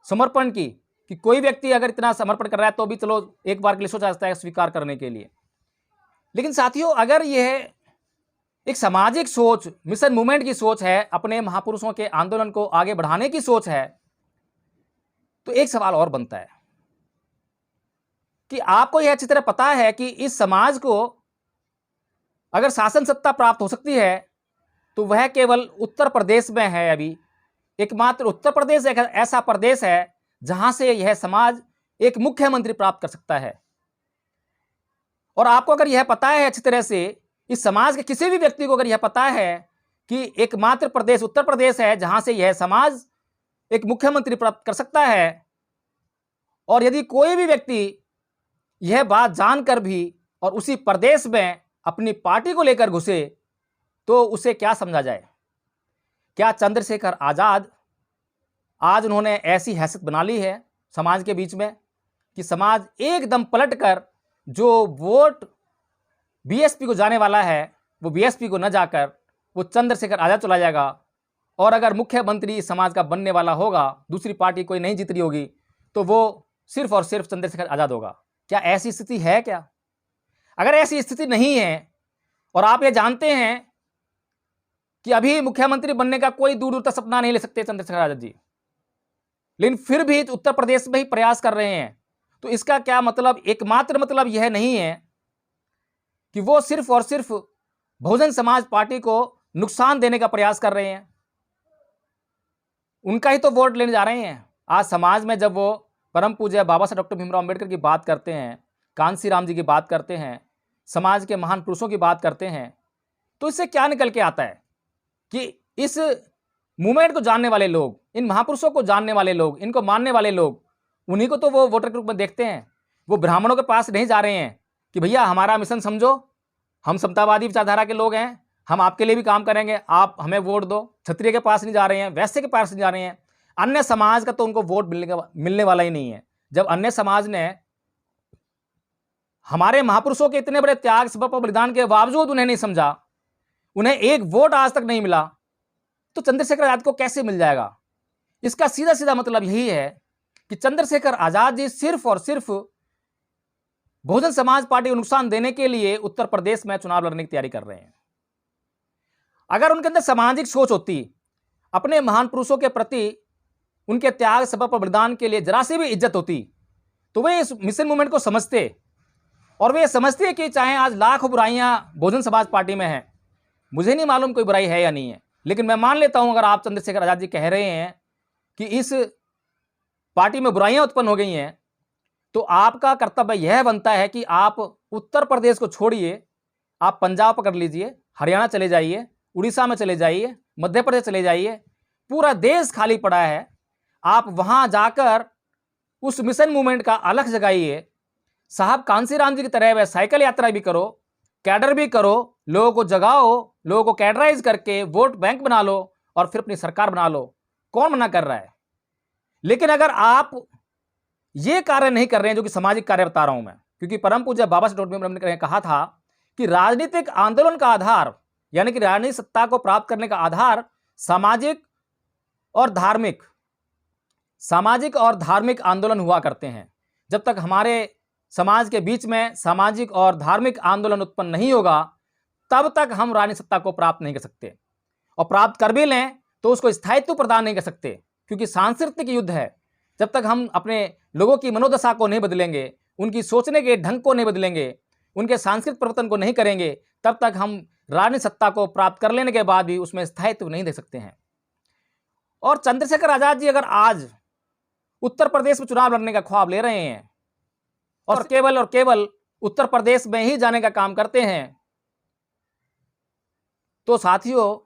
S1: समर्पण की, कि कोई व्यक्ति अगर इतना समर्पण कर रहा है तो भी चलो एक बार के लिए सोचा जाता है स्वीकार करने के लिए। लेकिन साथियों, अगर यह एक सामाजिक सोच, मिशन मूवमेंट की सोच है, अपने महापुरुषों के आंदोलन को आगे बढ़ाने की सोच है, तो एक सवाल और बनता है कि आपको यह अच्छी तरह पता है कि इस समाज को अगर शासन सत्ता प्राप्त हो सकती है तो वह केवल उत्तर प्रदेश में है। अभी एकमात्र उत्तर प्रदेश एक ऐसा प्रदेश है जहां से यह समाज एक मुख्यमंत्री प्राप्त कर सकता है। और आपको अगर यह पता है अच्छी तरह से, इस समाज के किसी भी व्यक्ति को अगर यह पता है कि एकमात्र प्रदेश उत्तर प्रदेश है जहां से यह समाज एक मुख्यमंत्री प्राप्त कर सकता है, और यदि कोई भी व्यक्ति यह बात जानकर भी और उसी प्रदेश में अपनी पार्टी को लेकर घुसे, तो उसे क्या समझा जाए? क्या चंद्रशेखर आजाद आज उन्होंने ऐसी हैसियत बना ली है समाज के बीच में कि समाज एकदम पलटकर जो वोट बीएसपी को जाने वाला है वो बीएसपी को न जाकर वो चंद्रशेखर आजाद चला जाएगा, और अगर मुख्यमंत्री इस समाज का बनने वाला होगा, दूसरी पार्टी कोई नहीं जीत रही होगी, तो वो सिर्फ और सिर्फ चंद्रशेखर आजाद होगा? क्या ऐसी स्थिति है क्या? अगर ऐसी स्थिति नहीं है, और आप ये जानते हैं कि अभी मुख्यमंत्री बनने का कोई दूर दूर तक सपना नहीं ले सकते चंद्रशेखर आजाद जी, लेकिन फिर भी उत्तर प्रदेश में ही प्रयास कर रहे हैं, तो इसका क्या मतलब? एकमात्र मतलब यह नहीं है कि वो सिर्फ और सिर्फ बहुजन समाज पार्टी को नुकसान देने का प्रयास कर रहे हैं, उनका ही तो वोट लेने जा रहे हैं। आज समाज में जब वो परम पूज्य बाबा साहब डॉक्टर भीमराव अंबेडकर की बात करते हैं, कांसीराम जी की बात करते हैं, समाज के महान पुरुषों की बात करते हैं, तो इससे क्या निकल के आता है कि इस मूवमेंट को जानने वाले लोग, इन महापुरुषों को जानने वाले लोग, इनको मानने वाले लोग, उन्हीं को तो वो वोटर के रूप में देखते हैं। वो ब्राह्मणों के पास नहीं जा रहे हैं कि भैया हमारा मिशन समझो, हम समतावादी विचारधारा के लोग हैं, हम आपके लिए भी काम करेंगे, आप हमें वोट दो। क्षत्रिय के पास नहीं जा रहे हैं, वैश्य के पास नहीं जा रहे हैं। अन्य समाज का तो उनको वोट मिलने वाला ही नहीं है। जब अन्य समाज ने हमारे महापुरुषों के इतने बड़े त्याग, समर्पण, बलिदान के बावजूद उन्हें नहीं समझा, उन्हें एक वोट आज तक नहीं मिला, तो चंद्रशेखर आजाद को कैसे मिल जाएगा? इसका सीधा सीधा मतलब यही है कि चंद्रशेखर आजाद जी सिर्फ और सिर्फ बहुजन समाज पार्टी को नुकसान देने के लिए उत्तर प्रदेश में चुनाव लड़ने की तैयारी कर रहे हैं। अगर उनके अंदर सामाजिक सोच होती, अपने महान पुरुषों के प्रति उनके त्याग, समर्पण, बलिदान के लिए जरा सी भी इज्जत होती, तो वे इस मिशन मूवमेंट को समझते। और वे समझते कि चाहे आज लाखों बुराइयां बहुजन समाज पार्टी में हैं, मुझे नहीं मालूम कोई बुराई है या नहीं है, लेकिन मैं मान लेता हूं अगर आप चंद्रशेखर आजाद जी कह रहे हैं कि इस पार्टी में बुराइयां उत्पन्न हो गई हैं, तो आपका कर्तव्य यह बनता है कि आप उत्तर प्रदेश को छोड़िए, आप पंजाब पकड़ लीजिए, हरियाणा चले जाइए, उड़ीसा में चले जाइए, मध्य प्रदेश चले जाइए, पूरा देश खाली पड़ा है। आप वहां जाकर उस मिशन मूवमेंट का अलख जगाइए। साहब कांसीराम जी की तरह वह साइकिल यात्रा भी करो, कैडर भी करो, लोगों को जगाओ, लोगों को कैडराइज करके वोट बैंक बना लो और फिर अपनी सरकार बना लो। कौन मना कर रहा है? लेकिन अगर आप ये कार्य नहीं कर रहे हैं, जो कि सामाजिक कार्य बता रहा हूं मैं, क्योंकि परम पूज्य बाबा साहेब डॉक्टर भीमराव अम्बेडकर ने कहा था कि राजनीतिक आंदोलन का आधार, यानी कि राजनीतिक सत्ता को प्राप्त करने का आधार सामाजिक और धार्मिक आंदोलन हुआ करते हैं। जब तक हमारे समाज के बीच में सामाजिक और धार्मिक आंदोलन उत्पन्न नहीं होगा, तब तक हम राजनीतिक सत्ता को प्राप्त नहीं कर सकते। और प्राप्त कर भी लें तो उसको स्थायित्व प्रदान नहीं कर सकते, क्योंकि सांस्कृतिक युद्ध है। जब तक हम अपने लोगों की मनोदशा को नहीं बदलेंगे, उनकी सोचने के ढंग को नहीं बदलेंगे, उनके सांस्कृतिक परिवर्तन को नहीं करेंगे, तब तक हम राजनीतिक सत्ता को प्राप्त कर लेने के बाद भी उसमें स्थायित्व नहीं दे सकते हैं। और चंद्रशेखर आजाद जी अगर आज उत्तर प्रदेश में चुनाव लड़ने का ख्वाब ले रहे हैं और केवल उत्तर प्रदेश में ही जाने का काम करते हैं, तो साथियों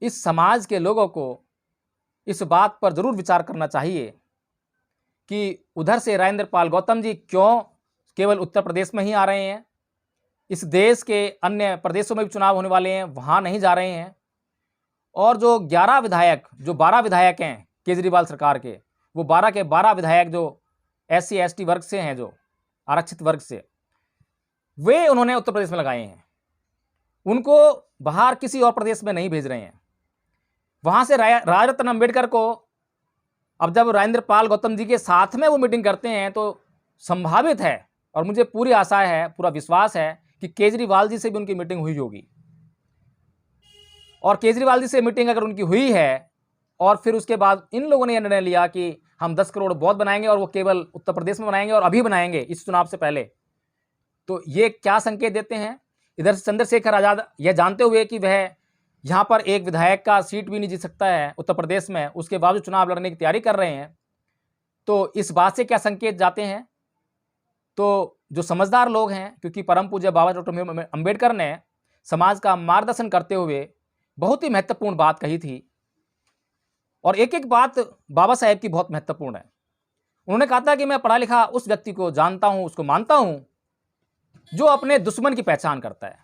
S1: इस समाज के लोगों को इस बात पर जरूर विचार करना चाहिए कि उधर से राजेंद्र पाल गौतम जी क्यों केवल उत्तर प्रदेश में ही आ रहे हैं, इस देश के अन्य प्रदेशों में भी चुनाव होने वाले हैं, वहां नहीं जा रहे हैं। और जो 12 विधायक हैं केजरीवाल सरकार के, वो 12 के 12 विधायक जो SC ST वर्ग से हैं, जो आरक्षित वर्ग से, वे उन्होंने उत्तर प्रदेश में लगाए हैं। उनको बाहर किसी और प्रदेश में नहीं भेज रहे हैं। वहां से राजरत्न अंबेडकर को अब जब राजेंद्र पाल गौतम जी के साथ में वो मीटिंग करते हैं, तो संभावित है और मुझे पूरी आशा है, पूरा विश्वास है कि केजरीवाल जी से भी उनकी मीटिंग हुई होगी। और केजरीवाल जी से मीटिंग अगर उनकी हुई है और फिर उसके बाद इन लोगों ने यह निर्णय लिया कि हम 10 करोड़ बहुत बनाएंगे और वो केवल उत्तर प्रदेश में बनाएंगे और अभी बनाएंगे इस चुनाव से पहले, तो ये क्या संकेत देते हैं? इधर से चंद्रशेखर आजाद यह जानते हुए कि वह यहाँ पर एक विधायक का सीट भी नहीं जीत सकता है उत्तर प्रदेश में, उसके बावजूद चुनाव लड़ने की तैयारी कर रहे हैं, तो इस बात से क्या संकेत जाते हैं? तो जो समझदार लोग हैं, क्योंकि परम पूज्य बाबा डॉक्टर भीमराव अम्बेडकर ने समाज का मार्गदर्शन करते हुए बहुत ही महत्वपूर्ण बात कही थी, और एक एक बात बाबा साहेब की बहुत महत्वपूर्ण है। उन्होंने कहा था कि मैं पढ़ा लिखा उस व्यक्ति को जानता हूं, उसको मानता हूं, जो अपने दुश्मन की पहचान करता है।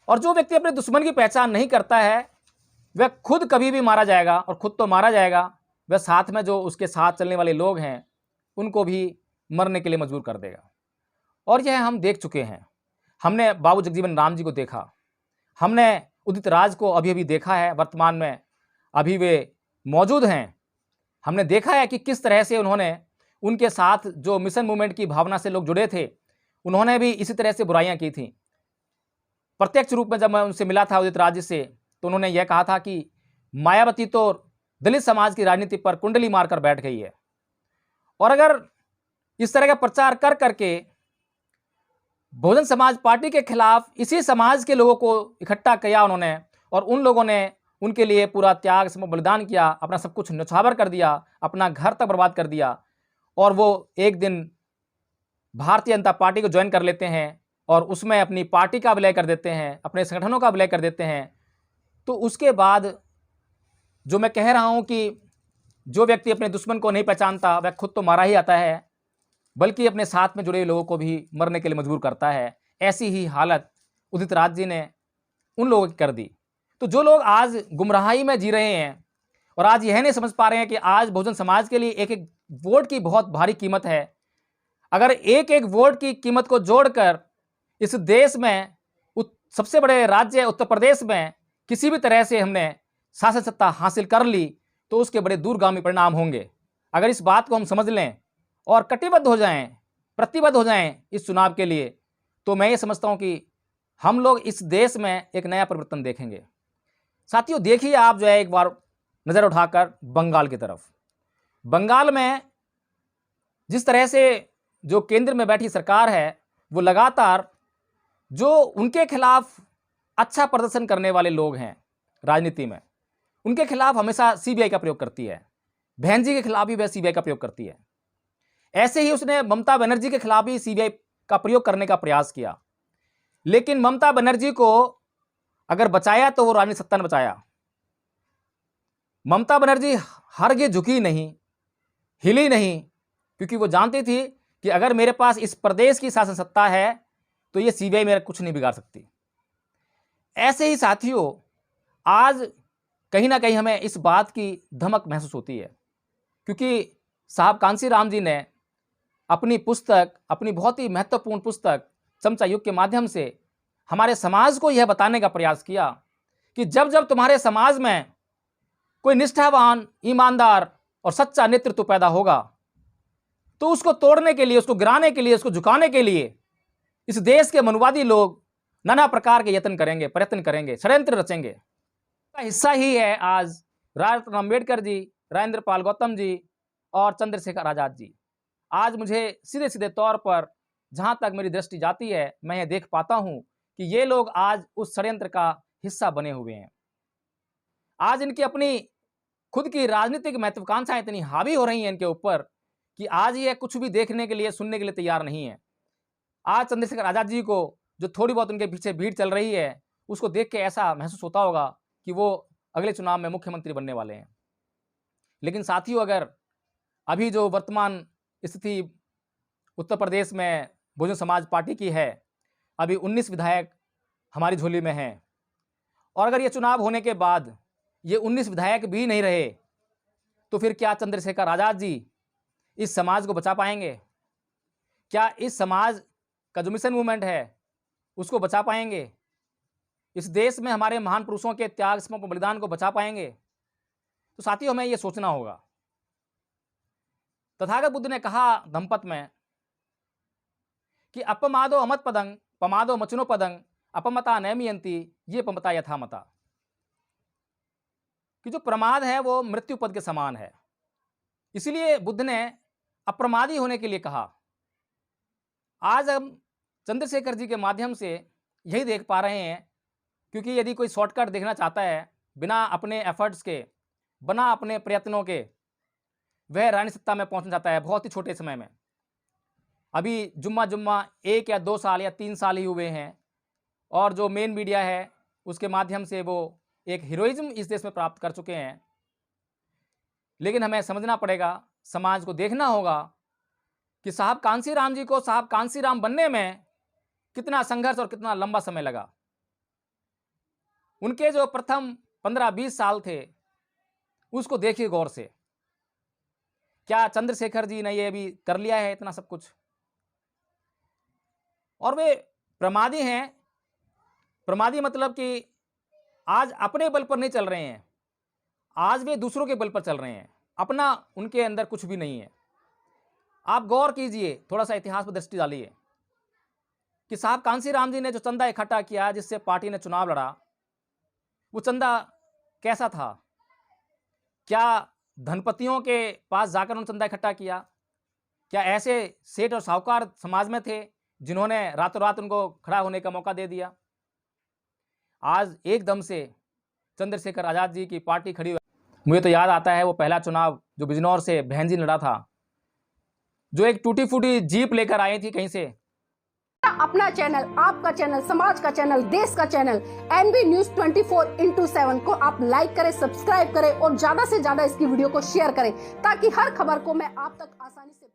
S1: और जो व्यक्ति अपने दुश्मन की पहचान नहीं करता है, वह खुद कभी भी मारा जाएगा, और खुद तो मारा जाएगा, वह साथ में जो उसके साथ चलने वाले लोग हैं उनको भी मरने के लिए मजबूर कर देगा। और यह हम देख चुके हैं। हमने बाबू जगजीवन राम जी को देखा, हमने उदित राज को अभी अभी देखा है, वर्तमान में अभी वे मौजूद हैं। हमने देखा है कि किस तरह से उन्होंने, उनके साथ जो मिशन मूवमेंट की भावना से लोग जुड़े थे, उन्होंने भी इसी तरह से बुराइयां की थी। प्रत्यक्ष रूप में जब मैं उनसे मिला था उदित राज से, तो उन्होंने यह कहा था कि मायावती तो दलित समाज की राजनीति पर कुंडली मारकर बैठ गई है। और अगर इस तरह का प्रचार कर करके बहुजन समाज पार्टी के खिलाफ इसी समाज के लोगों को इकट्ठा किया उन्होंने, और उन लोगों ने उनके लिए पूरा त्याग, बलिदान किया, अपना सब कुछ न्यौछावर कर दिया, अपना घर तक बर्बाद कर दिया, और वो एक दिन भारतीय जनता पार्टी को ज्वाइन कर लेते हैं और उसमें अपनी पार्टी का विलय कर देते हैं, अपने संगठनों का विलय कर देते हैं, तो उसके बाद जो मैं कह रहा हूं कि जो व्यक्ति अपने दुश्मन को नहीं पहचानता वह खुद तो मारा ही आता है, बल्कि अपने साथ में जुड़े लोगों को भी मरने के लिए मजबूर करता है। ऐसी ही हालत उदित राज जी ने उन लोगों की कर दी। तो जो लोग आज गुमराही में जी रहे हैं और आज यह नहीं समझ पा रहे हैं कि आज बहुजन समाज के लिए एक एक वोट की बहुत भारी कीमत है। अगर एक एक वोट की कीमत को जोड़कर इस देश में सबसे बड़े राज्य उत्तर प्रदेश में किसी भी तरह से हमने शासन सत्ता हासिल कर ली तो उसके बड़े दूरगामी परिणाम होंगे। अगर इस बात को हम समझ लें और कटिबद्ध हो जाएं, प्रतिबद्ध हो जाएं इस चुनाव के लिए, तो मैं ये समझता हूं कि हम लोग इस देश में एक नया परिवर्तन देखेंगे। साथियों, देखिए आप जो है एक बार नज़र उठाकर बंगाल की तरफ। बंगाल में जिस तरह से जो केंद्र में बैठी सरकार है वो लगातार जो उनके खिलाफ अच्छा प्रदर्शन करने वाले लोग हैं राजनीति में, उनके खिलाफ हमेशा सीबीआई का प्रयोग करती है। बहन जी के खिलाफ भी वह सीबीआई का प्रयोग करती है। ऐसे ही उसने ममता बनर्जी के खिलाफ भी सीबीआई का प्रयोग करने का प्रयास किया, लेकिन ममता बनर्जी को अगर बचाया तो वो रानी सत्ता ने बचाया। ममता बनर्जी हरगिज झुकी नहीं, हिली नहीं, क्योंकि वो जानती थी कि अगर मेरे पास इस प्रदेश की शासन सत्ता है तो ये सीबीआई मेरा कुछ नहीं बिगाड़ सकती। ऐसे ही साथियों, आज कहीं ना कहीं हमें इस बात की धमक महसूस होती है, क्योंकि साहब कांसी राम जी ने अपनी पुस्तक, अपनी बहुत ही महत्वपूर्ण पुस्तक चमचा युग के माध्यम से हमारे समाज को यह बताने का प्रयास किया कि जब जब तुम्हारे समाज में कोई निष्ठावान, ईमानदार और सच्चा नेतृत्व पैदा होगा तो उसको तोड़ने के लिए, उसको गिराने के लिए, उसको झुकाने के लिए इस देश के मनुवादी लोग नाना प्रकार के यत्न करेंगे, प्रयत्न करेंगे, षड्यंत्र रचेंगे। का हिस्सा ही है आज डॉक्टर अम्बेडकर जी, राजेंद्र पाल गौतम जी और चंद्रशेखर आजाद जी। आज मुझे सीधे सीधे तौर पर जहां तक मेरी दृष्टि जाती है, मैं ये देख पाता हूं कि ये लोग आज उस षड्यंत्र का हिस्सा बने हुए हैं। आज इनकी अपनी खुद की राजनीतिक महत्वाकांक्षाएं इतनी हावी हो रही हैं इनके ऊपर कि आज ये कुछ भी देखने के लिए, सुनने के लिए तैयार नहीं है। आज चंद्रशेखर आजाद जी को जो थोड़ी बहुत उनके पीछे भीड़ चल रही है, उसको देख के ऐसा महसूस होता होगा कि वो अगले चुनाव में मुख्यमंत्री बनने वाले हैं। लेकिन साथियों, अगर अभी जो वर्तमान स्थिति उत्तर प्रदेश में बहुजन समाज पार्टी की है, अभी 19 विधायक हमारी झोली में हैं, और अगर ये चुनाव होने के बाद ये 19 विधायक भी नहीं रहे तो फिर क्या चंद्रशेखर आजाद जी इस समाज को बचा पाएंगे? क्या इस समाज का जो मिशन मूवमेंट है उसको बचा पाएंगे? इस देश में हमारे महान पुरुषों के त्याग, समर्पण, बलिदान को बचा पाएंगे? तो साथियों, हमें यह सोचना होगा। तथागत बुद्ध ने कहा धम्मपद में कि अपमादो अमत पदंग पमादो मचनो पदंग अपमता नैमियंती ये पमता यथा मता, कि जो प्रमाद है वो मृत्यु पद के समान है। इसलिए बुद्ध ने अप्रमादी होने के लिए कहा। आज हम चंद्रशेखर जी के माध्यम से यही देख पा रहे हैं, क्योंकि यदि कोई शॉर्टकट देखना चाहता है बिना अपने एफर्ट्स के, बिना अपने प्रयत्नों के, वह रानी सत्ता में पहुंचना चाहता है बहुत ही छोटे समय में। अभी जुम्मा 1 या 2 साल या 3 साल ही हुए हैं, और जो मेन मीडिया है उसके माध्यम से वो एक हीरोइज्म इस देश में प्राप्त कर चुके हैं। लेकिन हमें समझना पड़ेगा, समाज को देखना होगा कि साहब कांसी राम जी को साहब कांसी राम बनने में कितना संघर्ष और कितना लंबा समय लगा। उनके जो प्रथम 15-20 साल थे उसको देखिए गौर से। क्या चंद्रशेखर जी ने ये अभी कर लिया है इतना सब कुछ? और वे प्रमादी हैं। प्रमादी मतलब कि आज अपने बल पर नहीं चल रहे हैं, आज वे दूसरों के बल पर चल रहे हैं। अपना उनके अंदर कुछ भी नहीं है। आप गौर कीजिए, थोड़ा सा इतिहास पर दृष्टि डालिए कि साहब कांसी राम जी ने जो चंदा इकट्ठा किया, जिससे पार्टी ने चुनाव लड़ा, वो चंदा कैसा था? क्या धनपतियों के पास जाकर उन्होंने चंदा इकट्ठा किया? क्या ऐसे सेठ और साहूकार समाज में थे जिन्होंने रातों रात उनको खड़ा होने का मौका दे दिया? आज एकदम से चंद्रशेखर आजाद जी की पार्टी खड़ी हुई। मुझे तो याद आता है वो पहला चुनाव जो बिजनौर से बहन जी लड़ा था, जो एक टूटी फूटी जीप लेकर आई थी कहीं से,
S2: अपना चैनल, आपका चैनल, समाज का चैनल, देश का चैनल एनबी न्यूज 24/7 को आप लाइक करें, सब्सक्राइब करें और ज्यादा से ज्यादा इसकी वीडियो को शेयर करें ताकि हर खबर को मैं आप तक आसानी से